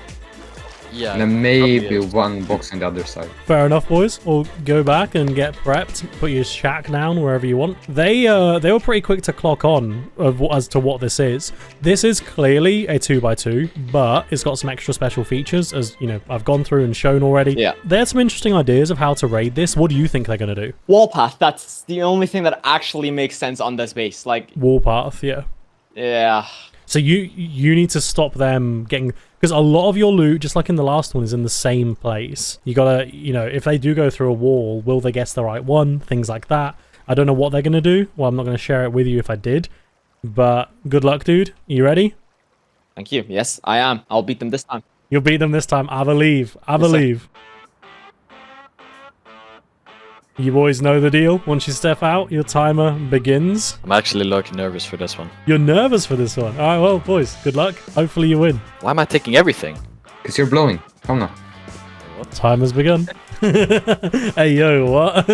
Yeah. And then maybe probably is. one box on the other side. Fair enough, boys. We'll go back and get prepped. Put your shack down wherever you want. They were pretty quick to clock on as to what this is. This is clearly a 2x2, but it's got some extra special features, as you know, I've gone through and shown already. Yeah. They had some interesting ideas of how to raid this. What do you think they're going to do? Wall path, that's the only thing that actually makes sense on this base. Like, Wall path, yeah. yeah. So you need to stop them getting, Because a lot of your loot, just like in the last one, is in the same place. You gotta, you know, if they do go through a wall, will they guess the right one? Things like that. I don't know what they're gonna do. Well, I'm not gonna share it with you if I did. But good luck, dude. You ready? Thank you. Yes, I am. I'll beat them this time. You'll beat them this time. I believe. I believe. You boys know the deal. Once you step out, your timer begins. I'm actually looking nervous for this one. You're nervous for this one. All right, well, boys, good luck. Hopefully you win. Why am I taking everything? Because you're blowing. Come now. Time has begun. Hey, yo, what?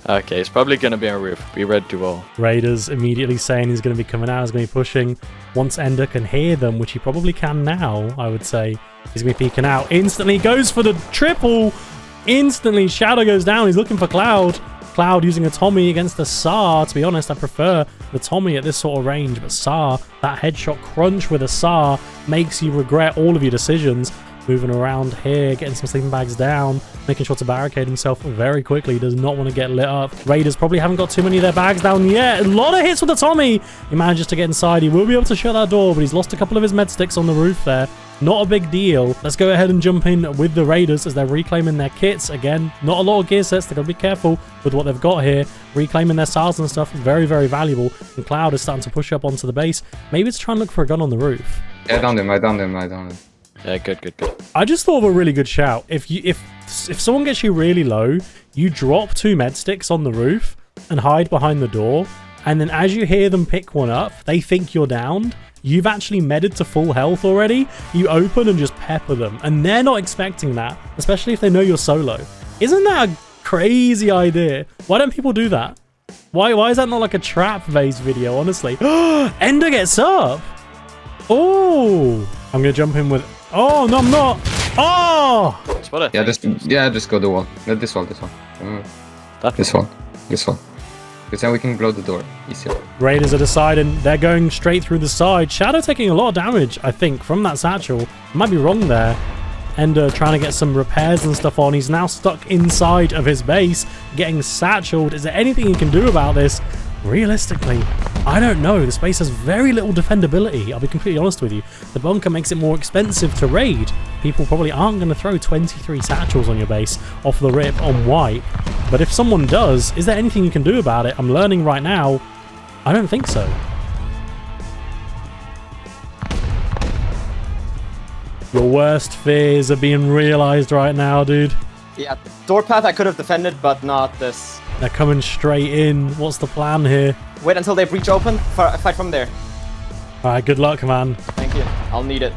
Okay, it's probably gonna be on roof. Be ready to roll. Raiders immediately saying he's going to be coming out. He's going to be pushing. Once Ender can hear them, which he probably can now, I would say, he's going to be peeking out. Instantly goes for the triple. Instantly, Shadow goes down. He's looking for Cloud. Cloud using a Tommy against the SAR. To be honest, I prefer the Tommy at this sort of range. But SAR, that headshot crunch with a SAR makes you regret all of your decisions. Moving around here, getting some sleeping bags down, making sure to barricade himself very quickly. He does not want to get lit up. Raiders probably haven't got too many of their bags down yet. A lot of hits with the Tommy. He manages to get inside. He will be able to shut that door, but he's lost a couple of his med sticks on the roof there. Not a big deal. Let's go ahead and jump in with the Raiders as they're reclaiming their kits. Again, not a lot of gear sets. They've got to be careful with what they've got here. Reclaiming their SARs and stuff. Very, very valuable. And Cloud is starting to push up onto the base. Maybe to try and look for a gun on the roof. Yeah, I downed him. Yeah, good. I just thought of a really good shout. If someone gets you really low, you drop 2 med sticks on the roof and hide behind the door. And then as you hear them pick one up, they think you're downed. You've actually medded to full health already. You open and just pepper them. And they're not expecting that, especially if they know you're solo. Isn't that a crazy idea? Why don't people do that? Why is that not like a trap-based video, honestly? Ender gets up. Oh, I'm going to jump in with... Oh, no, I'm not. Oh! That's what I Yeah, think. just go the wall. Not this one. This one. Because then we can blow the door easier. Raiders are deciding they're going straight through the side. Shadow taking a lot of damage, I think, from that satchel. Might be wrong there. Ender trying to get some repairs and stuff on. He's now stuck inside of his base, getting satcheled. Is there anything he can do about this? Realistically, I don't know. This base has very little defendability. I'll be completely honest with you. The bunker makes it more expensive to raid. People probably aren't going to throw 23 satchels on your base off the rip on wipe. But if someone does, is there anything you can do about it? I'm learning right now. I don't think so. Your worst fears are being realized right now, dude. Yeah, door path I could have defended, but not this. They're coming straight in. What's the plan here? Wait until they breach open. Fight from there. All right, good luck, man. Thank you. I'll need it.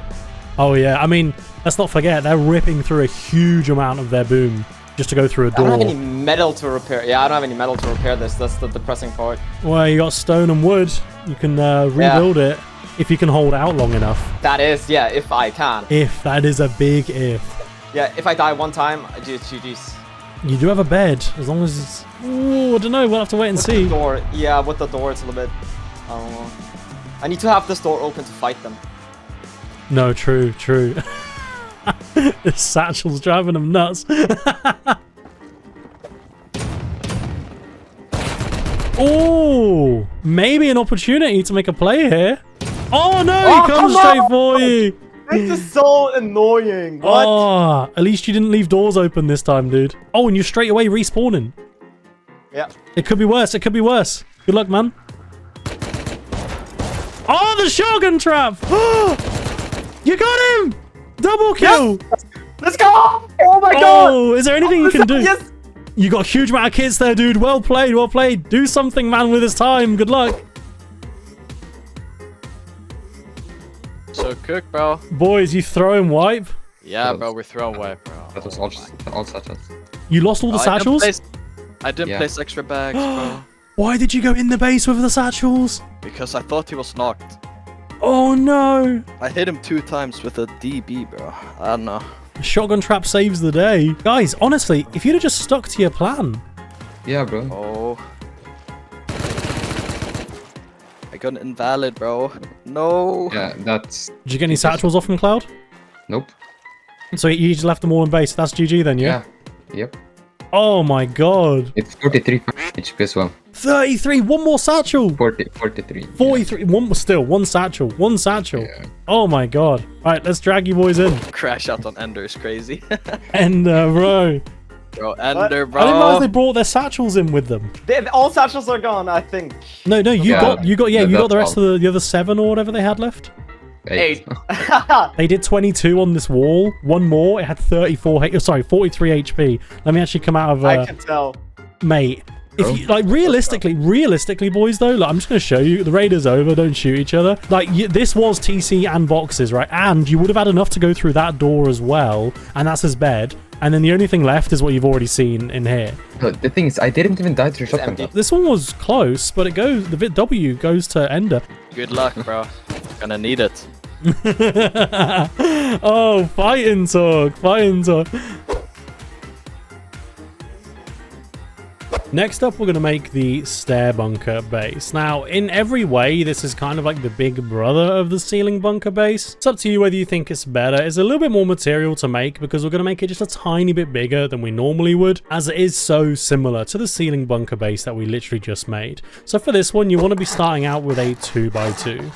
Oh, yeah. I mean, let's not forget, they're ripping through a huge amount of their boom just to go through a door. I don't have any metal to repair. Yeah, I don't have any metal to repair this. That's the depressing part. Well, you got stone and wood. You can rebuild it if you can hold out long enough. That is, yeah, if I can. If. That is a big if. Yeah, if I die one time, GG's. You do have a bed, as long as it's... Ooh, I don't know. We'll have to wait and see. The door. Yeah, with the door, it's a little bit... I need to have this door open to fight them. No, true. This satchel's driving them nuts. Oh, maybe an opportunity to make a play here. Oh no, he comes straight for you. This is so annoying. What? Oh, at least you didn't leave doors open this time, dude. Oh, and you're straight away respawning. Yeah. It could be worse. Good luck, man. Oh, the shotgun trap. You got him. Double kill. Yes. Let's go. Oh my god. Oh, is there anything you can do? Yes. You got a huge amount of kits there, dude. Well played. Do something, man, with his time. Good luck. So cook, bro. Boys, you throw and wipe? Yeah, bro, we're throwing wipe, bro. That was all satchels. You lost all the satchels? I didn't place extra bags, bro. Why did you go in the base with the satchels? Because I thought he was knocked. Oh, no. I hit him 2 times with a DB, bro. I don't know. Shotgun trap saves the day. Guys, honestly, if you'd have just stuck to your plan. Yeah, bro. Oh. I got an invalid, bro. No. Yeah, that's... Did you get any satchels off from Cloud? Nope. So you just left them all in base. That's GG then, yeah? Yep. Oh my god. It's 43 HP as well. 33, one more satchel. 43. 43, one satchel. Yeah. Oh my god. Alright, let's drag you boys in. Crash out on Ender is crazy. Ender, bro. Bro, Ender, I bro. didn't realize they brought their satchels in with them. All satchels are gone, I think. No, you Yeah. got you got the That's rest of the other 7 or whatever they had left. 8. They did 22 on this wall. One more, it had 43 HP. Let me actually come out of I can tell. mate. If you, like realistically, boys, though, like, I'm just gonna show you. The raid is over. Don't shoot each other. Like this was TC and boxes, right? And you would have had enough to go through that door as well, and that's his bed. And then the only thing left is what you've already seen in here. But the thing is, I didn't even die to the shotgun. empty. This one was close, but it goes. The W goes to Ender. Good luck, bro. Gonna need it. Oh, fighting talk. Next up, we're going to make the stair bunker base. Now, in every way, this is kind of like the big brother of the ceiling bunker base. It's up to you whether you think it's better. It's a little bit more material to make because we're going to make it just a tiny bit bigger than we normally would, as it is so similar to the ceiling bunker base that we literally just made. So for this one, you want to be starting out with a 2x2.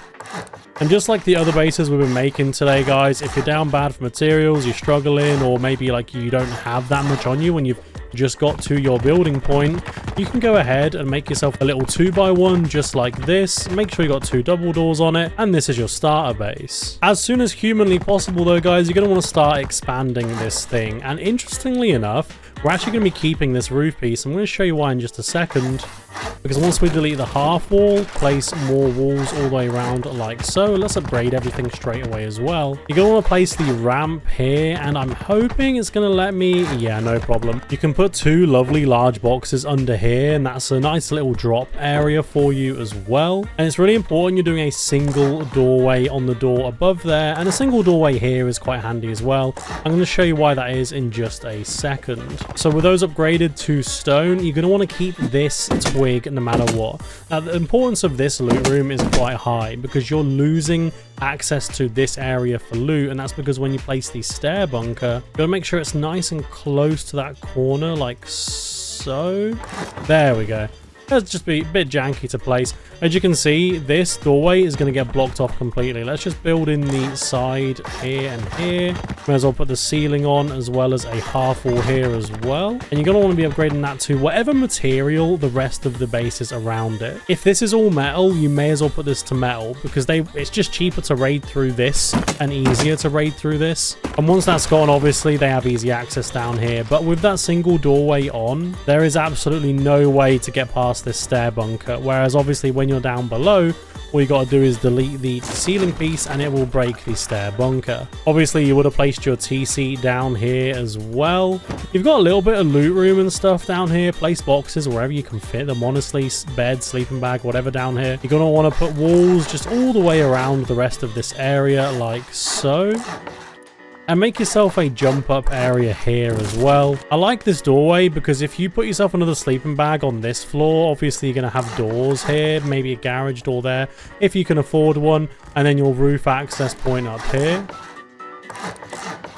And just like the other bases we've been making today, guys, if you're down bad for materials, you're struggling, or maybe like you don't have that much on you when you've just got to your building point, you can go ahead and make yourself a little 2x1 just like this. Make sure you got 2 double doors on it, and this is your starter base. As soon as humanly possible though, guys, you're going to want to start expanding this thing. And interestingly enough, we're actually going to be keeping this roof piece. I'm going to show you why in just a second. Because once we delete the half wall, place more walls all the way around like so. Let's upgrade everything straight away as well. You're going to want to place the ramp here, and I'm hoping it's going to let me... Yeah, no problem. You can put 2 lovely large boxes under here, and that's a nice little drop area for you as well. And it's really important you're doing a single doorway on the door above there, and a single doorway here is quite handy as well. I'm going to show you why that is in just a second. So with those upgraded to stone, you're going to want to keep this twig no matter what. Now, the importance of this loot room is quite high because you're losing access to this area for loot, and that's because when you place the stair bunker, you gotta make sure it's nice and close to that corner like so. There we go. Let's just be a bit janky to place. As you can see, this doorway is going to get blocked off completely. Let's just build in the side here and here. May as well put the ceiling on as well as a half wall here as well. And you're going to want to be upgrading that to whatever material the rest of the base is around it. If this is all metal, you may as well put this to metal because it's just cheaper to raid through this and easier to raid through this. And once that's gone, obviously they have easy access down here. But with that single doorway on, there is absolutely no way to get past this stair bunker. Whereas obviously when you're down below, all you got to do is delete the ceiling piece and it will break the stair bunker. Obviously you would have placed your TC down here as well. You've got a little bit of loot room and stuff down here. Place boxes wherever you can fit them, honestly. Bed, sleeping bag, whatever down here. You're going to want to put walls just all the way around the rest of this area like so. And make yourself a jump up area here as well. I like this doorway because if you put yourself another sleeping bag on this floor, obviously you're going to have doors here, maybe a garage door there if you can afford one, and then your roof access point up here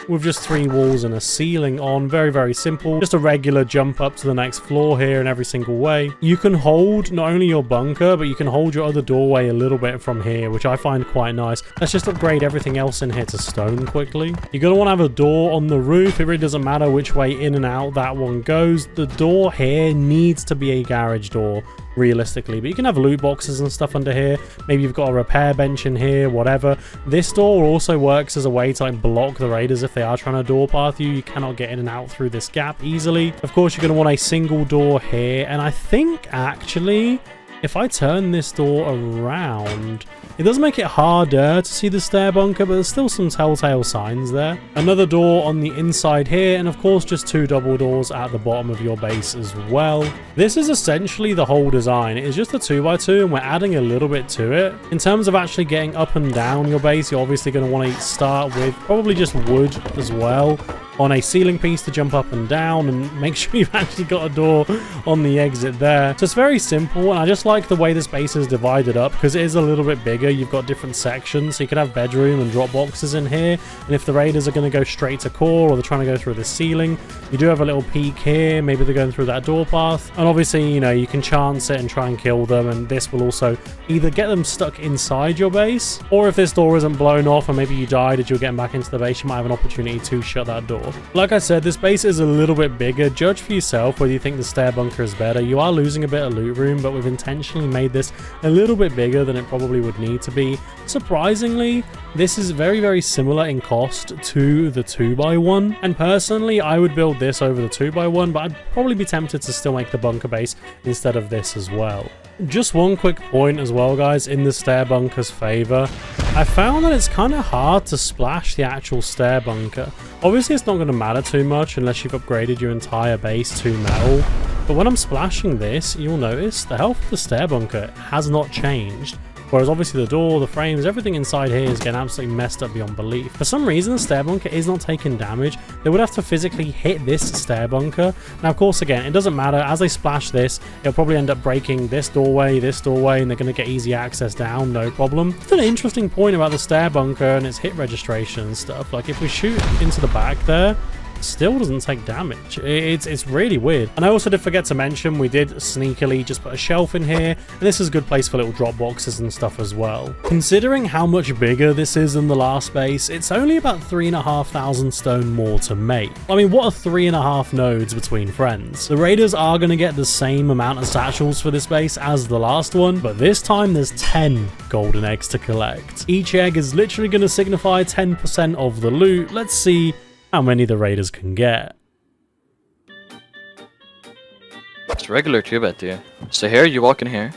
with just 3 walls and a ceiling on. Very, very simple. Just a regular jump up to the next floor here in every single way. You can hold not only your bunker, but you can hold your other doorway a little bit from here, which I find quite nice. Let's just upgrade everything else in here to stone quickly. You're going to want to have a door on the roof. It really doesn't matter which way in and out that one goes. The door here needs to be a garage door, realistically, but you can have loot boxes and stuff under here. Maybe you've got a repair bench in here, whatever. This door also works as a way to like block the raiders if they are trying to door path you. You cannot get in and out through this gap easily. Of course, you're going to want a single door here, and I think actually if I turn this door around, it does make it harder to see the stair bunker, but there's still some telltale signs there. Another door on the inside here, and of course just 2 double doors at the bottom of your base as well. This is essentially the whole design. It is just a 2x2 and we're adding a little bit to it. In terms of actually getting up and down your base, you're obviously going to want to start with probably just wood as well on a ceiling piece to jump up and down, and make sure you've actually got a door on the exit there. So it's very simple, and I just like the way this base is divided up because it is a little bit bigger. You've got different sections, so you could have bedroom and drop boxes in here, and if the raiders are going to go straight to core or they're trying to go through the ceiling, you do have a little peek here. Maybe they're going through that door path, and obviously, you know, you can chance it and try and kill them, and this will also either get them stuck inside your base, or if this door isn't blown off and maybe you died as you're getting back into the base, you might have an opportunity to shut that door. Like I said, this base is a little bit bigger. Judge for yourself whether you think the stair bunker is better. You are losing a bit of loot room, but we've intentionally made this a little bit bigger than it probably would need to be. Surprisingly, this is very, very similar in cost to the 2x1, and personally I would build this over the 2x1, but I'd probably be tempted to still make the bunker base instead of this as well. Just one quick point as well, guys, in the stair bunker's favor. I found that it's kind of hard to splash the actual stair bunker. Obviously, it's not going to matter too much unless you've upgraded your entire base to metal. But when I'm splashing this, you'll notice the health of the stair bunker has not changed. Whereas obviously the door, the frames, everything inside here is getting absolutely messed up beyond belief. For some reason, the stair bunker is not taking damage. They would have to physically hit this stair bunker. Now, of course, again, it doesn't matter. As they splash this, it'll probably end up breaking this doorway, and they're going to get easy access down, no problem. It's an interesting point about the stair bunker and its hit registration and stuff. Like, if we shoot into the back there, still doesn't take damage. It's really weird. And I also did forget to mention, we did sneakily just put a shelf in here, and this is a good place for little drop boxes and stuff as well. Considering how much bigger this is than the last base, it's only about 3,500 stone more to make. I mean, what are 3.5 nodes between friends? The raiders are going to get the same amount of satchels for this base as the last one, but this time there's 10 golden eggs to collect. Each egg is literally going to signify 10% of the loot. Let's see how many the raiders can get. It's regular 2-bit, dear. So here, you walk in here.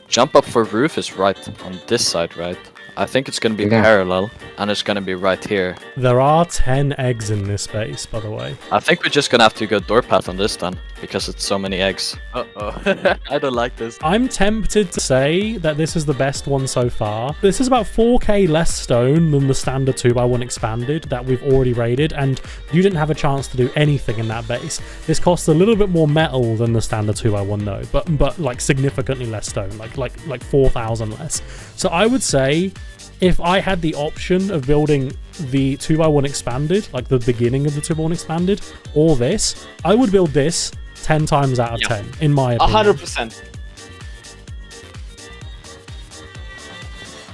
Jump up for roof is right on this side, right? I think it's going to be parallel, and it's going to be right here. There are 10 eggs in this base, by the way. I think we're just going to have to go door path on this then, because it's so many eggs. Uh-oh. I don't like this. I'm tempted to say that this is the best one so far. This is about 4k less stone than the standard 2x1 expanded that we've already raided, and you didn't have a chance to do anything in that base. This costs a little bit more metal than the standard 2x1 though, but like significantly less stone, like 4,000 less. So I would say, if I had the option of building the 2x1 expanded, like the beginning of the 2x1 expanded, or this, I would build this 10 times out of 10, in my opinion. 100%.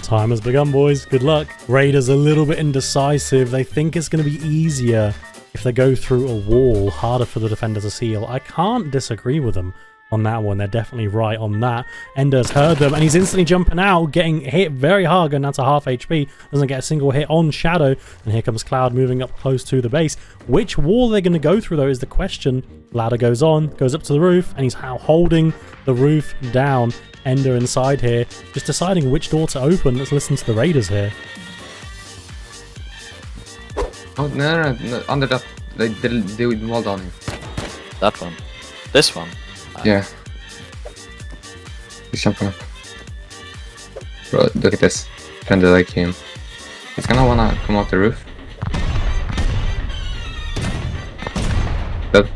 Time has begun, boys. Good luck. Raiders a little bit indecisive. They think it's going to be easier if they go through a wall, harder for the defender to seal. I can't disagree with them on that one. They're definitely right on that. Ender's heard them, and he's instantly jumping out, getting hit very hard, going down to half HP. Doesn't get a single hit on Shadow, and here comes Cloud moving up close to the base. Which wall they're going to go through, though, is the question. Ladder goes on, goes up to the roof, and he's now holding the roof down. Ender inside here, just deciding which door to open. Let's listen to the raiders here. Oh, no, under that. They walled on him. That one. This one. Yeah. He's jumping up. Bro, look at this. Kinda like him. He's gonna wanna come off the roof. But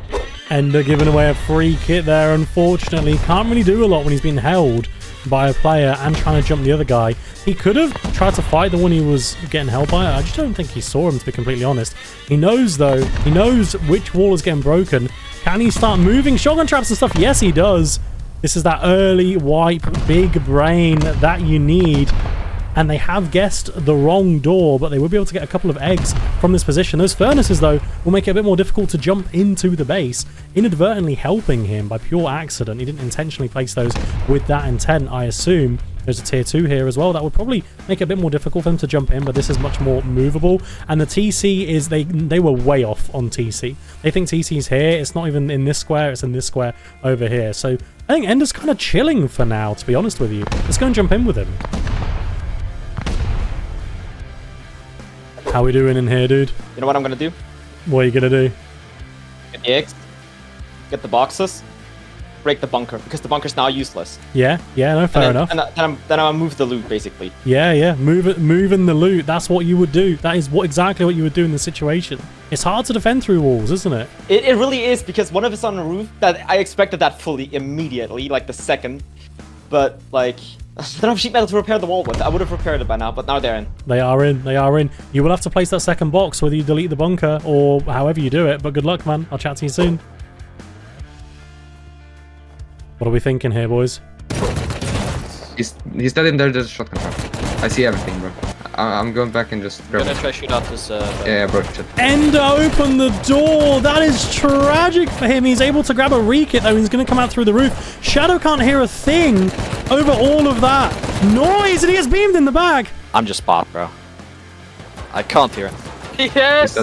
Ender giving away a free kit there, unfortunately. Can't really do a lot when he's being held by a player and trying to jump the other guy. He could have tried to fight the one he was getting held by. I just don't think he saw him, to be completely honest. He knows, though. He knows which wall is getting broken. Can he start moving shotgun traps and stuff? Yes, he does. This is that early wipe, big brain that you need. And they have guessed the wrong door, but they will be able to get a couple of eggs from this position. Those furnaces, though, will make it a bit more difficult to jump into the base, inadvertently helping him by pure accident. He didn't intentionally place those with that intent, I assume. There's a tier 2 here as well. That would probably make it a bit more difficult for him to jump in, but this is much more movable. And the TC is, they were way off on TC. They think TC's here. It's not even in this square. It's in this square over here. So I think Ender's kind of chilling for now, to be honest with you. Let's go and jump in with him. How we doing in here, dude? You know what I'm gonna do? What are you gonna do? Get the eggs, get the boxes, break the bunker because the bunker's now useless. Yeah, no, fair enough. And then I'll move the loot basically. Yeah, moving the loot. That's what you would do. That is exactly what you would do in the situation. It's hard to defend through walls, isn't it? It really is, because one of us on the roof, that I expected that fully immediately, like the second. But like, I don't have sheet metal to repair the wall with. I would have repaired it by now, but now they're in. They are in. You will have to place that second box, whether you delete the bunker or however you do it. But good luck, man. I'll chat to you soon. What are we thinking here, boys? He's dead in there. There's a shotgun trap. I see everything, bro. I'm going back and just grab I'm gonna it. try shoot out this. Yeah, bro. Shit. Ender opened the door. That is tragic for him. He's able to grab a re-kit, though. He's going to come out through the roof. Shadow can't hear a thing over all of that noise, and he gets beamed in the back. I'm just spot, bro. I can't hear. Yes.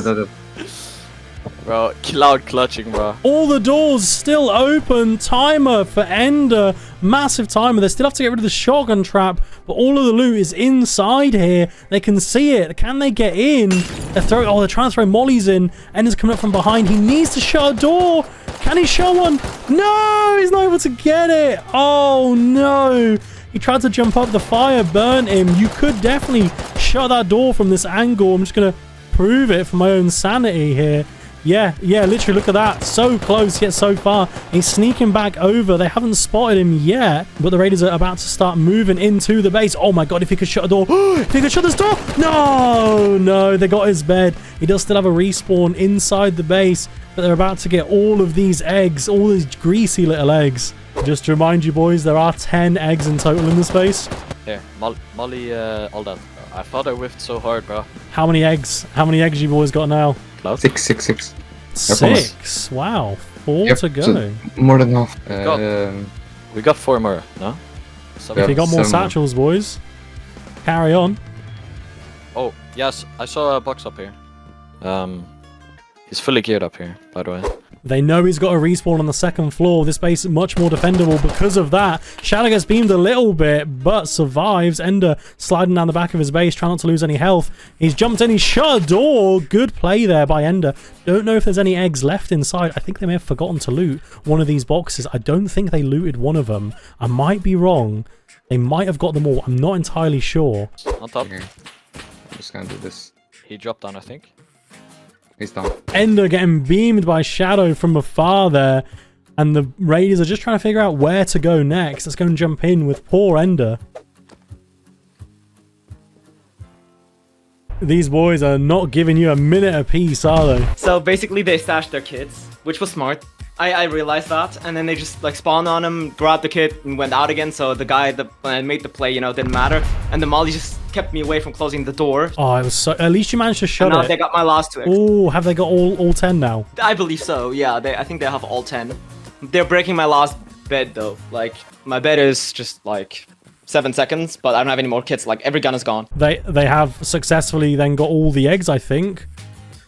Bro, loud clutching, bro. All the doors still open. Timer for Ender. Massive timer. They still have to get rid of the shotgun trap, but all of the loot is inside here. They can see it. Can they get in? They're trying to throw mollies in. Ender's coming up from behind. He needs to shut a door. Can he shut one? No, he's not able to get it. Oh, no. He tried to jump up. The fire burnt him. You could definitely shut that door from this angle. I'm just going to prove it for my own sanity here. Yeah, literally, look at that. So close, yet so far. He's sneaking back over. They haven't spotted him yet, but the Raiders are about to start moving into the base. Oh my god, if he could shut a door. If he could shut this door. No, they got his bed. He does still have a respawn inside the base, but they're about to get all of these eggs, all these greasy little eggs. Just to remind you, boys, there are 10 eggs in total in this base. Here, Molly, all that. I thought I whiffed so hard, bro. How many eggs? How many eggs you boys got now? Cloud? 6. 6. Wow. 4 to go. So more than half. We got 4 more, no? If you got more satchels, boys, carry on. Oh, yes, I saw a box up here. He's fully geared up here, by the way. They know he's got a respawn on the second floor. This base is much more defendable because of that. Shadow gets beamed a little bit, but survives. Ender sliding down the back of his base, trying not to lose any health. He's jumped in, he's shut a door. Good play there by Ender. Don't know if there's any eggs left inside. I think they may have forgotten to loot one of these boxes. I don't think they looted one of them. I might be wrong. They might have got them all. I'm not entirely sure. On top. Okay. I'm just gonna do this. He dropped down, I think. He's down. Ender getting beamed by Shadow from afar there. And the Raiders are just trying to figure out where to go next. Let's go and jump in with poor Ender. These boys are not giving you a minute apiece, are they? So basically they stashed their kids, which was smart. I realized that, and then they just like spawned on him, grabbed the kid, and went out again. So the guy that when I made the play, didn't matter. And the molly just kept me away from closing the door. Oh, it was so. At least you managed to shut and now it. They got my last 2. Oh, have they got all 10 now? I believe so. Yeah, I think they have all 10. They're breaking my last bed though. Like my bed is just like 7 seconds, but I don't have any more kits. Like every gun is gone. They have successfully then got all the eggs, I think.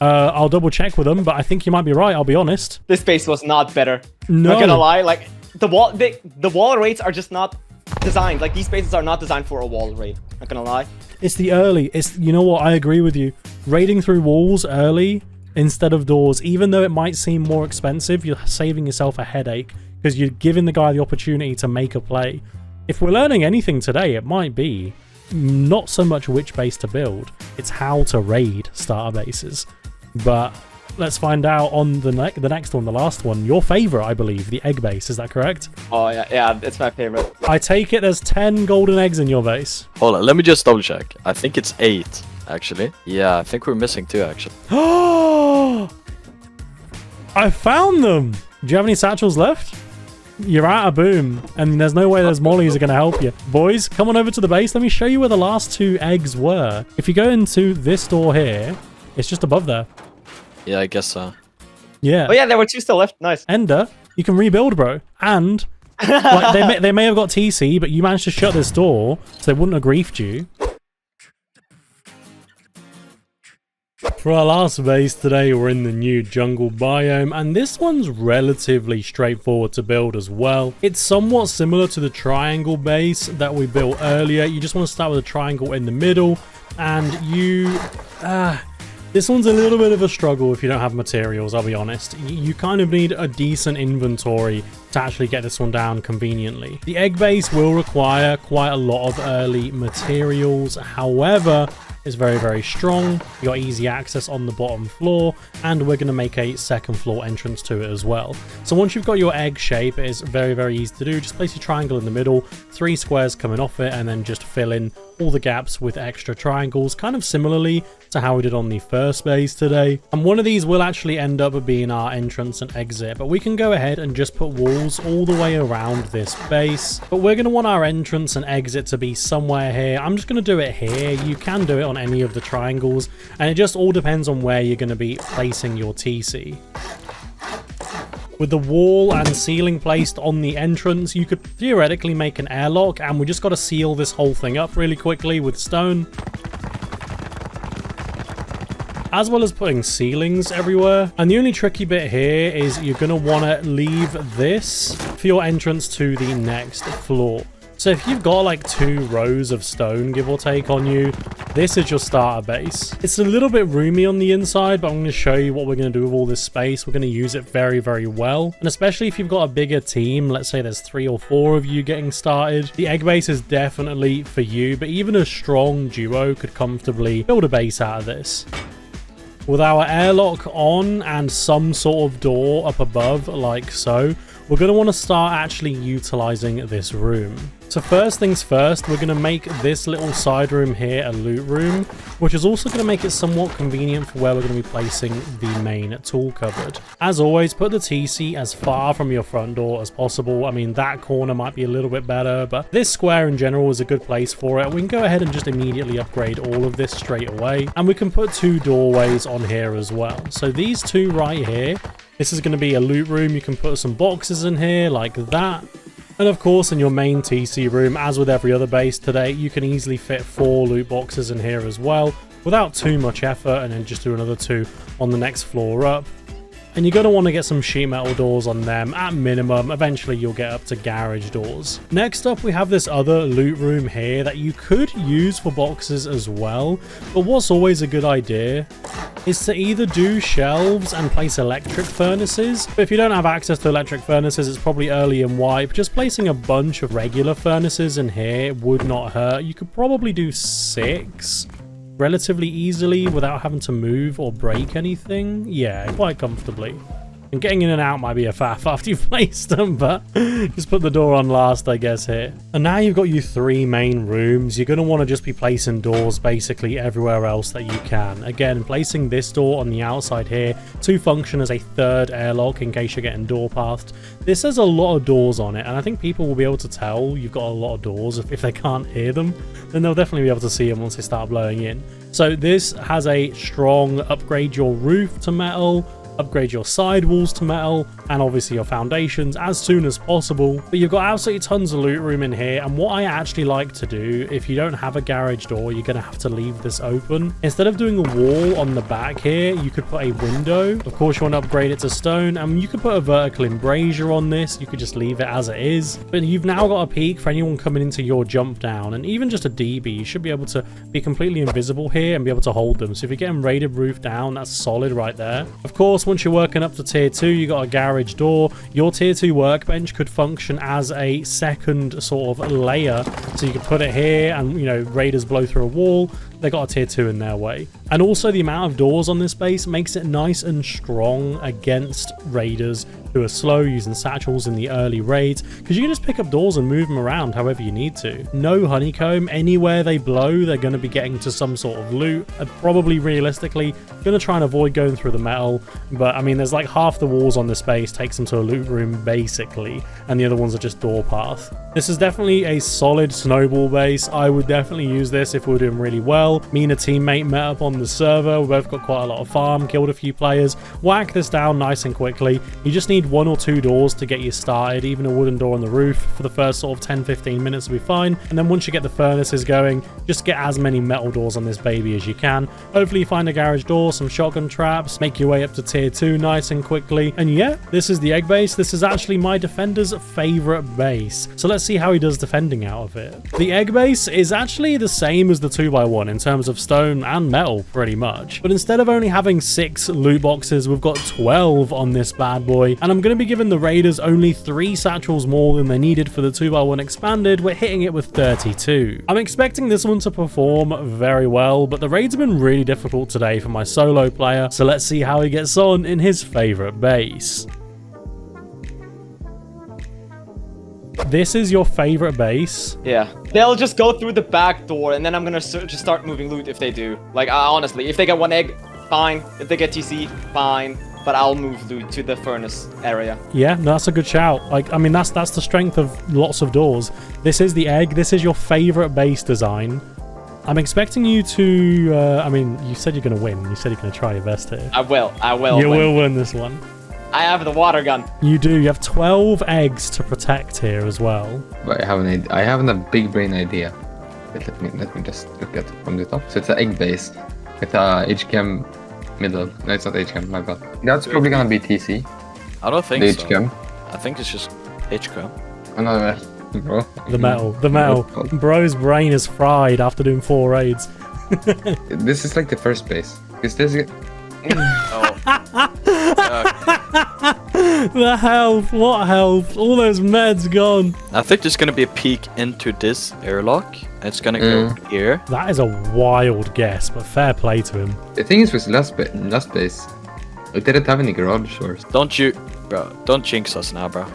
I'll double check with them, but I think you might be right. I'll be honest. This base was not better. No. Not gonna lie. Like the wall rates are just not designed. Like these bases are not designed for a wall raid. Not gonna lie. It's the early. You know what? I agree with you. Raiding through walls early instead of doors, even though it might seem more expensive, you're saving yourself a headache because you're giving the guy the opportunity to make a play. If we're learning anything today, it might be not so much which base to build, it's how to raid starter bases. But let's find out on the next one, the last one. Your favorite, I believe, the egg base. Is that correct? Oh yeah, it's my favorite. I take it there's 10 golden eggs in your base. Hold on, let me just double check. I think it's 8, actually. Yeah, I think we're missing 2, actually. Oh! I found them! Do you have any satchels left? You're out of boom, and there's no way those mollies are going to help you. Boys, come on over to the base. Let me show you where the last 2 eggs were. If you go into this door here, it's just above there. Yeah, I guess so. Yeah. Oh yeah, there were 2 still left. Nice. Ender, you can rebuild, bro. And like, they may have got TC, but you managed to shut this door, so they wouldn't have griefed you. For our last base today, we're in the new jungle biome, and this one's relatively straightforward to build as well. It's somewhat similar to the triangle base that we built earlier. You just want to start with a triangle in the middle, and this one's a little bit of a struggle if you don't have materials, I'll be honest. You kind of need a decent inventory to actually get this one down conveniently. The egg base will require quite a lot of early materials. However, it's very, very strong. You got easy access on the bottom floor, and we're going to make a second floor entrance to it as well. So once you've got your egg shape, it is very, very easy to do. Just place your triangle in the middle, 3 squares coming off it, and then just fill in all the gaps with extra triangles, kind of similarly to how we did on the first base today. And one of these will actually end up being our entrance and exit, but we can go ahead and just put walls all the way around this base. But we're going to want our entrance and exit to be somewhere here. I'm just going to do it here. You can do it on any of the triangles, and it just all depends on where you're going to be placing your TC. With the wall and ceiling placed on the entrance, you could theoretically make an airlock, and we just got to seal this whole thing up really quickly with stone, as well as putting ceilings everywhere. And the only tricky bit here is you're going to want to leave this for your entrance to the next floor. So if you've got like 2 rows of stone, give or take, on you, this is your starter base. It's a little bit roomy on the inside, but I'm going to show you what we're going to do with all this space. We're going to use it very, very well. And especially if you've got a bigger team, let's say there's 3 or 4 of you getting started, the egg base is definitely for you, but even a strong duo could comfortably build a base out of this. With our airlock on and some sort of door up above like so, we're going to want to start actually utilizing this room. So first things first, we're going to make this little side room here a loot room, which is also going to make it somewhat convenient for where we're going to be placing the main tool cupboard. As always, put the TC as far from your front door as possible. I mean, that corner might be a little bit better, but this square in general is a good place for it. We can go ahead and just immediately upgrade all of this straight away, and we can put 2 doorways on here as well. So these 2 right here, this is going to be a loot room. You can put some boxes in here like that. And of course, in your main TC room, as with every other base today, you can easily fit 4 loot boxes in here as well without too much effort, and then just do another 2 on the next floor up. And you're going to want to get some sheet metal doors on them at minimum. Eventually you'll get up to garage doors. Next up, we have this other loot room here that you could use for boxes as well, but what's always a good idea is to either do shelves and place electric furnaces. But if you don't have access to electric furnaces, it's probably early and wipe. Just placing a bunch of regular furnaces in here would not hurt. You could probably do 6 relatively easily without having to move or break anything. Yeah, quite comfortably. And getting in and out might be a faff after you've placed them, but just put the door on last, I guess, here. And now you've got your 3 main rooms. You're going to want to just be placing doors basically everywhere else that you can. Again, placing this door on the outside here to function as a 3rd airlock in case you're getting door pathed. This has a lot of doors on it, and I think people will be able to tell you've got a lot of doors. If they can't hear them, then they'll definitely be able to see them once they start blowing in. So this has a strong upgrade your roof to metal, upgrade your sidewalls to metal, and obviously your foundations as soon as possible. But you've got absolutely tons of loot room in here, and what I actually like to do, if you don't have a garage door, you're going to have to leave this open. Instead of doing a wall on the back here, you could put a window. Of course, you want to upgrade it to stone, and you could put a vertical embrasure on this. You could just leave it as it is, but you've now got a peak for anyone coming into your jump down, and even just a DB, you should be able to be completely invisible here and be able to hold them. So if you're getting raided roof down, that's solid right there. Of course, once you're working up to tier 2, you got a garage door. Your tier 2 workbench could function as a 2nd sort of layer, so you could put it here and, you know, raiders blow through a wall, they got a tier 2 in their way. And also the amount of doors on this base makes it nice and strong against raiders who are slow using satchels in the early raids, because you can just pick up doors and move them around however you need to. No honeycomb. Anywhere they blow, they're going to be getting to some sort of loot. Probably realistically going to try and avoid going through the metal, but I mean, there's like half the walls on this base takes them to a loot room basically, and the other ones are just door path. This is definitely a solid snowball base. I would definitely use this if we were doing really well. Me and a teammate met up on the server. We both got quite a lot of farm, killed a few players. Whack this down nice and quickly. You just need 1 or 2 doors to get you started. Even a wooden door on the roof for the first sort of 10-15 minutes will be fine. And then once you get the furnaces going, just get as many metal doors on this baby as you can. Hopefully you find a garage door, some shotgun traps, make your way up to tier 2 nice and quickly. And yeah, this is the egg base. This is actually my defender's favorite base. So let's see how he does defending out of it. The egg base is actually the same as the 2x1 in terms of stone and metal, pretty much. But instead of only having 6 loot boxes, we've got 12 on this bad boy. And I'm going to be giving the raiders only 3 satchels more than they needed for the 2x1 expanded. We're hitting it with 32. I'm expecting this one to perform very well, but the raids have been really difficult today for my solo player. So let's see how he gets on in his favorite base. This is your favorite base? Yeah. They'll just go through the back door, and then I'm gonna just start moving loot if they do. Like, honestly, if they get 1 egg, fine. If they get TC, fine. But I'll move loot to the furnace area. Yeah, no, that's a good shout. Like, I mean, that's the strength of lots of doors. This is the egg. This is your favorite base design. I'm expecting you to, I mean, you said you're going to win. You said you're going to try your best here. I will. You will win this one. I have the water gun. You do. You have 12 eggs to protect here as well. But I have a big brain idea. Let me just look at it from the top. So it's an egg base with a HCam middle. No, it's not HCam, my bad. That's probably gonna be TC. I don't think The so. HCam. I think it's just HCam. Another bro. The metal. Bro's brain is fried after doing 4 raids. This is like the first base. Is this? Oh. The health. What health? All those meds gone. I think there's gonna be a peek into this airlock. It's gonna go here. That is a wild guess, but fair play to him. The thing is with last base, it didn't have any garage doors. Don't jinx us now, bro.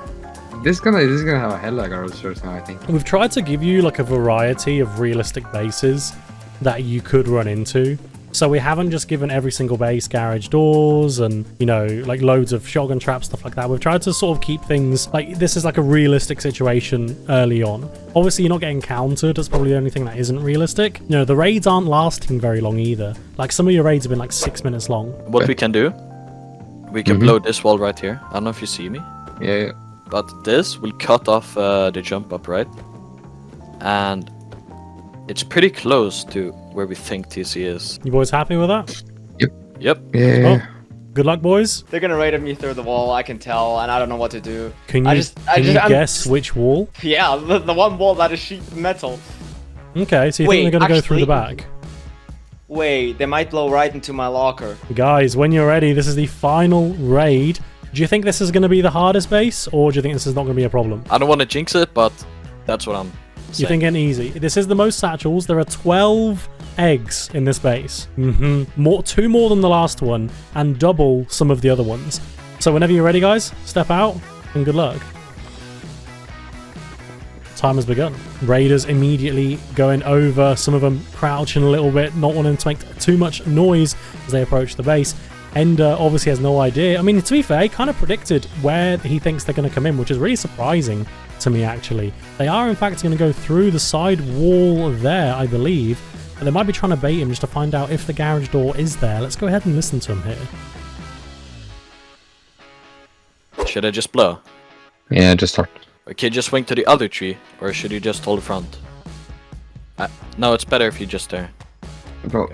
This is gonna have a hell of a garage doors now, I think. We've tried to give you like a variety of realistic bases that you could run into. So we haven't just given every single base garage doors and, you know, like loads of shotgun traps, stuff like that. We've tried to sort of keep things like this is like a realistic situation early on. Obviously, you're not getting countered. That's probably the only thing that isn't realistic. You know, the raids aren't lasting very long either. Like some of your raids have been like 6 minutes long. What we can do, we can blow this wall right here. I don't know if you see me. Yeah. But this will cut off the jump up, right? And it's pretty close to where we think TC is. You boys happy with that? Yep. Yeah. Oh, good luck, boys. They're gonna raid me through the wall, I can tell, and I don't know what to do. Can you guess which wall? Yeah, the one wall that is sheet metal. Okay, so you think they're gonna go through the back? Wait, they might blow right into my locker. Guys, when you're ready, this is the final raid. Do you think this is going to be the hardest base, or do you think this is not going to be a problem? I don't want to jinx it, but that's what I'm saying. You're thinking easy. This is the most satchels. There are 12 eggs in this base. 2 more than the last one, and double some of the other ones. So whenever you're ready, guys, step out, and good luck. Time has begun. Raiders immediately going over, some of them crouching a little bit, not wanting to make too much noise as they approach the base. Ender obviously has no idea. I mean, to be fair, he kind of predicted where he thinks they're going to come in, which is really surprising to me, actually. They are, in fact, going to go through the side wall there, I believe. But they might be trying to bait him just to find out if the garage door is there. Let's go ahead and listen to him here. Should I just blow? Yeah, just start. Okay, just swing to the other tree, or should you just hold the front? No, it's better if you just stare. Bro,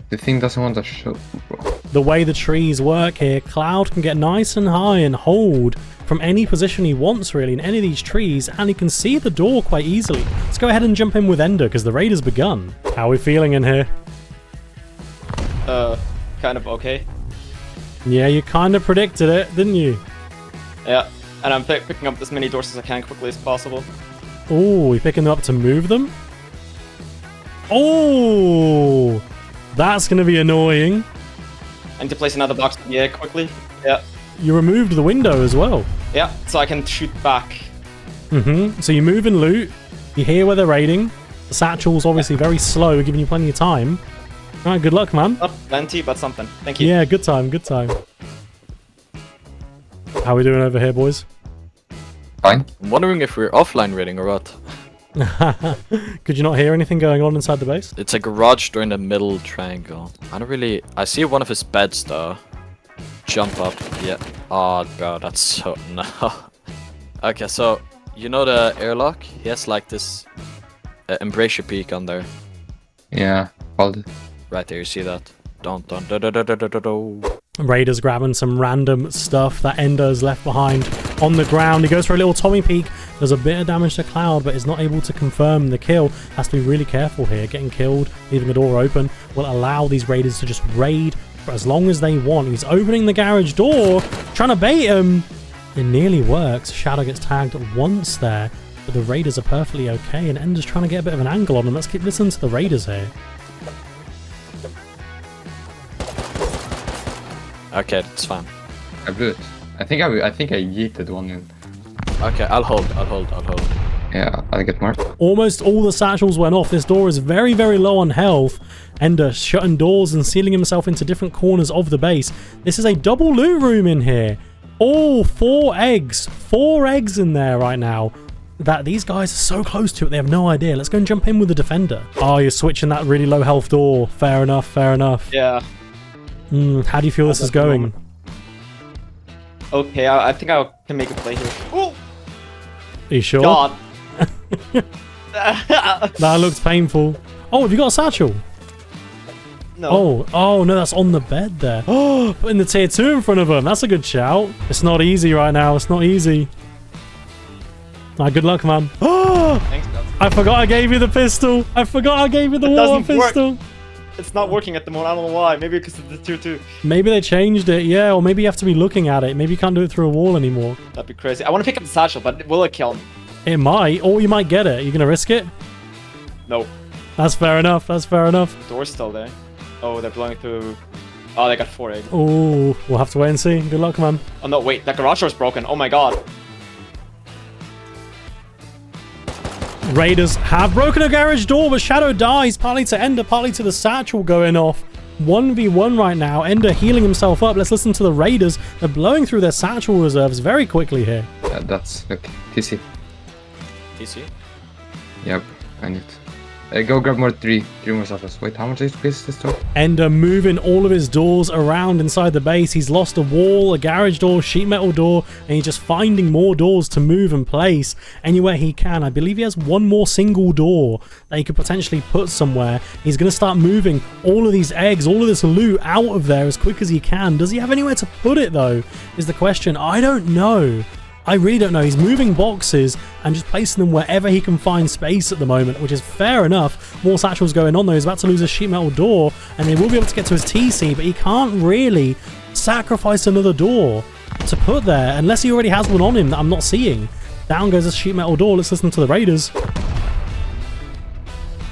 the thing doesn't want to show, bro. The way the trees work here, Cloud can get nice and high and hold from any position he wants, really, in any of these trees, and he can see the door quite easily. Let's go ahead and jump in with Ender, because the raid has begun. How are we feeling in here? Kind of okay. Yeah, you kind of predicted it, didn't you? Yeah, and I'm picking up as many doors as I can quickly as possible. Oh, we're picking them up to move them? Oh, that's going to be annoying. I need to place another box quickly. Yeah. You removed the window as well. Yeah, so I can shoot back. So you move and loot. You hear where they're raiding. The satchel's obviously very slow, giving you plenty of time. Alright, good luck, man. Not plenty, but something. Thank you. Yeah, good time, good time. How are we doing over here, boys? Fine. I'm wondering if we're offline raiding or what. Could you not hear anything going on inside the base? It's a garage door in the middle triangle. I see one of his beds though. Jump up. Yeah. Oh, bro, that's so no. Okay, so you know the airlock? He has like this embrace your peak on there. Yeah, hold it. Right there, you see that? Raiders grabbing some random stuff that Ender's left behind on the ground. He goes for a little Tommy peek. Does a bit of damage to Cloud, but is not able to confirm the kill. Has to be really careful here. Getting killed, leaving the door open, will allow these raiders to just raid for as long as they want. He's opening the garage door, trying to bait him. It nearly works. Shadow gets tagged once there, but the raiders are perfectly okay, and Ender's trying to get a bit of an angle on him. Let's keep listening to the raiders here. Okay, that's fine. I blew it. I think I yeeted one in. Okay, I'll hold. Yeah, I'll get more. Almost all the satchels went off. This door is very, very low on health. Ender shutting doors and sealing himself into different corners of the base. This is a double loot room in here. All 4 eggs. 4 eggs in there right now. That these guys are so close to it, they have no idea. Let's go and jump in with the defender. Oh, you're switching that really low health door. Fair enough, fair enough. Yeah. How do you feel this is going? Okay, I think I can make a play here. Oh! Are you sure? God. That looks painful. Oh, have you got a satchel? No. Oh no, that's on the bed there. Oh, putting the tier 2 in front of him. That's a good shout. It's not easy right now. It's not easy. Good luck, man. Oh, Thanks, God. I forgot I gave you the pistol. I forgot I gave you the water pistol. It's not working at the moment. I don't know why. Maybe because of the tier 2. Maybe they changed it, yeah. Or maybe you have to be looking at it. Maybe you can't do it through a wall anymore. That'd be crazy. I want to pick up the satchel, but will it kill me? It might, or you might get it. You gonna risk it? No. That's fair enough. That's fair enough. The door's still there. Oh, they're blowing through. Oh, they got 4 eggs. Oh, we'll have to wait and see. Good luck, man. Oh no, wait. That garage door's broken. Oh my god. Raiders have broken a garage door, but Shadow dies, partly to Ender, partly to the satchel going off. 1v1 right now. Ender healing himself up. Let's listen to the Raiders. They're blowing through their satchel reserves very quickly here. That's look. TC. TC? Yep, I need. Go grab more 3 more satchels. Wait, how much HP is this door? Ender moving all of his doors around inside the base. He's lost a wall, a garage door, sheet metal door, and he's just finding more doors to move and place anywhere he can. I believe he has one more single door that he could potentially put somewhere. He's going to start moving all of these eggs, all of this loot out of there as quick as he can. Does he have anywhere to put it, though, is the question. I don't know. I really don't know. He's moving boxes and just placing them wherever he can find space at the moment, which is fair enough. More satchels going on though. He's about to lose a sheet metal door and they will be able to get to his TC, but he can't really sacrifice another door to put there unless he already has one on him that I'm not seeing. Down goes a sheet metal door. Let's listen to the Raiders.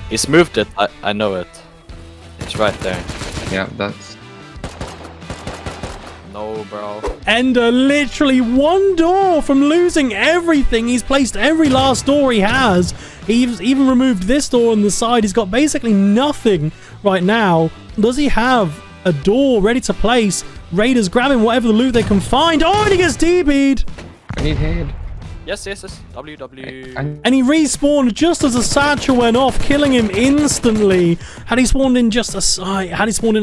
He's moved it. I know it. It's right there. Yeah, that's... No, bro. Ender literally one door from losing everything. He's placed every last door he has. He's even removed this door on the side. He's got basically nothing right now. Does he have a door ready to place? Raiders grabbing whatever the loot they can find. Oh, and he gets DB'd. I need head. Yes. WW. And he respawned just as the satchel went off, killing him instantly. Had he spawned in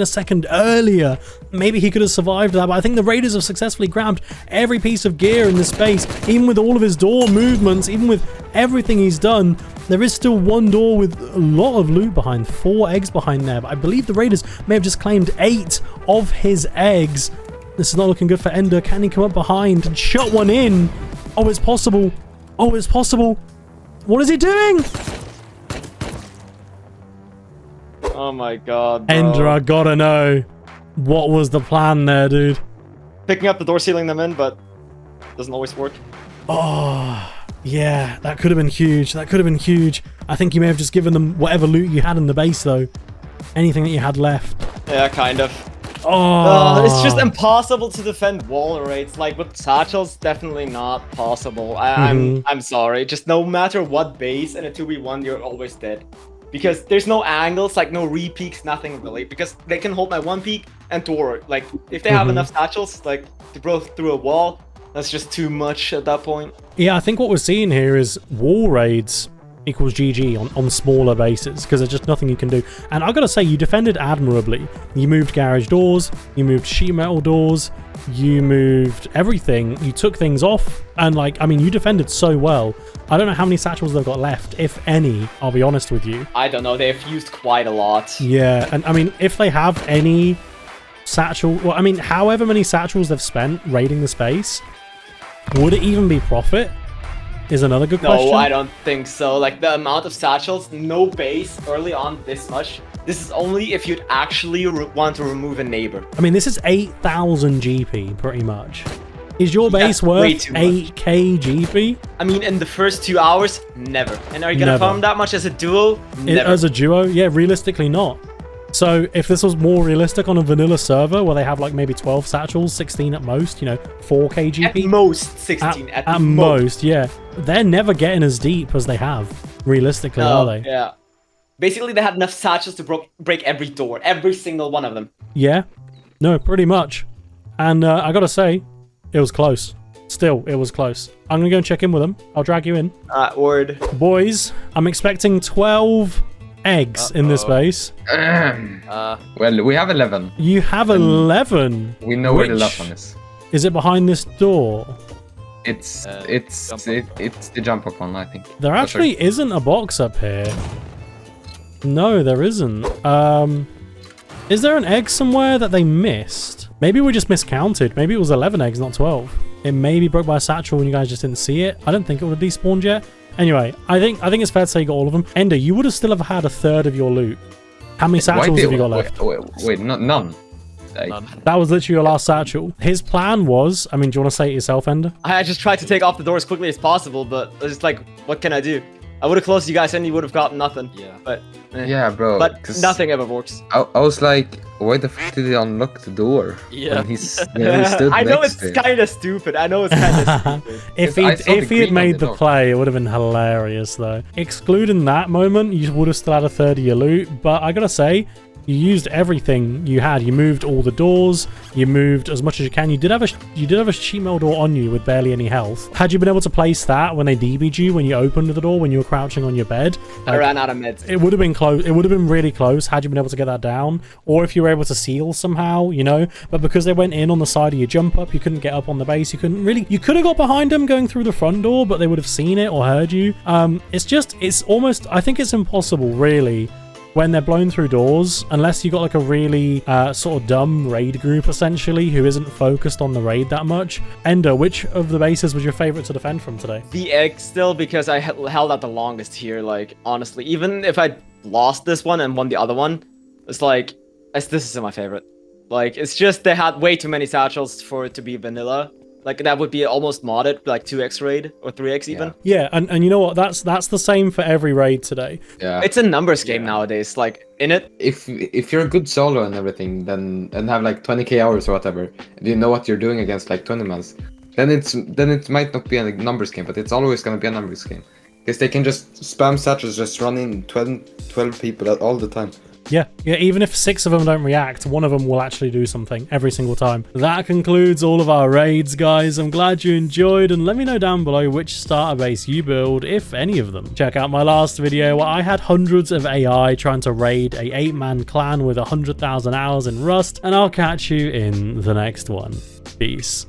a second earlier, maybe he could have survived that. But I think the Raiders have successfully grabbed every piece of gear in this space, even with all of his door movements, even with everything he's done. There is still one door with a lot of loot behind, 4 eggs behind there. But I believe the Raiders may have just claimed 8 of his eggs. This is not looking good for Ender. Can he come up behind and shut one in? Oh, it's possible. Oh, it's possible. What is he doing? Oh my god, bro. Ender, I gotta know. What was the plan there, dude? Picking up the door, sealing them in, but doesn't always work. Oh, yeah. That could have been huge. That could have been huge. I think you may have just given them whatever loot you had in the base, though. Anything that you had left. Yeah, kind of. Oh, it's just impossible to defend wall raids. Like with satchels, definitely not possible. I'm sorry. Just no matter what base in a 2v1, you're always dead. Because there's no angles, like no re-peeks, nothing really. Because they can hold my 1 peek and door. Like if they have enough satchels, like to blow through a wall, that's just too much at that point. Yeah, I think what we're seeing here is wall raids equals GG on smaller bases, because there's just nothing you can do. And I've got to say, you defended admirably. You moved garage doors, you moved sheet metal doors, you moved everything, you took things off, and like, I mean, you defended so well. I don't know how many satchels they've got left, if any, I'll be honest with you. I don't know, they've used quite a lot. Yeah, and I mean, if they have any satchel, well, I mean, however many satchels they've spent raiding the space, Would it even be profit? Is another good question. No, I don't think so. Like the amount of satchels, no base early on this much. This is only if you'd actually want to remove a neighbor. I mean, this is 8,000 GP pretty much. Is your base worth 8k GP? I mean, in the first 2 hours, never. And are you gonna farm that much as a duo? Never. As a duo? Yeah, realistically not. So if this was more realistic on a vanilla server where they have like maybe 12 satchels, 16 at most, you know, 4k GP? At most 16, at most, yeah. They're never getting as deep as they have, realistically, are they? Yeah. Basically, they had enough satchels to break every door, every single one of them. Yeah. No, pretty much. And I gotta say, it was close. Still, it was close. I'm gonna go and check in with them. I'll drag you in. Word. Boys, I'm expecting 12 eggs in this base. Well, we have 11. You have 11? We know where the last one is. Is it behind this door? It's the jump up one, I think. There actually isn't a box up here. No, there isn't. Is there an egg somewhere that they missed? Maybe we just miscounted. Maybe it was 11 eggs, not 12. It may be broke by a satchel and you guys just didn't see it. I don't think it would have despawned yet. Anyway, I think it's fair to say you got all of them. Ender, you would have still have had a third of your loot. How many satchels have you got left? Wait, none. None. That was literally your last satchel. His plan was, I mean, do you want to say it yourself, Ender? I just tried to take off the door as quickly as possible, but it's like, what can I do? I would have closed you guys and you would have gotten nothing. Yeah. But yeah, bro. But nothing ever works. I was like, why the fuck did he unlock the door? Yeah. He stood I know next it's to kind of stupid. I know it's kind of stupid. If he had made the play, it would have been hilarious though. Excluding that moment, you would have still had a third of your loot. But I gotta say, you used everything you had. You moved all the doors. You moved as much as you can. You did have a sheet metal door on you with barely any health. Had you been able to place that when they DB'd you, when you opened the door, when you were crouching on your bed, I ran out of meds. It would have been close. It would have been really close had you been able to get that down, or if you were able to seal somehow, you know. But because they went in on the side of your jump up, you couldn't get up on the base. You couldn't really. You could have got behind them going through the front door, but they would have seen it or heard you. It's almost. I think it's impossible, really, when they're blown through doors, unless you got like a really sort of dumb raid group essentially who isn't focused on the raid that much. Ender, which of the bases was your favorite to defend from today? The egg still, because I held out the longest here. Like honestly, even if I lost this one and won the other one, it's like this isn't my favorite. Like it's just they had way too many satchels for it to be vanilla. Like that would be almost modded, like 2x raid or 3x even. Yeah, and you know what? That's the same for every raid today. Yeah, it's a numbers game nowadays. Like in it, if you're a good solo and everything, then and have like 20k hours or whatever, and you know what you're doing against like 20 months, then it might not be a numbers game, but it's always gonna be a numbers game because they can just spam satchels, just run in 12 people all the time. Yeah, even if 6 of them don't react, one of them will actually do something every single time. That concludes all of our raids, guys. I'm glad you enjoyed, and let me know down below which starter base you build, if any of them. Check out my last video where I had hundreds of AI trying to raid a 8-man clan with 100,000 hours in Rust, and I'll catch you in the next one. Peace.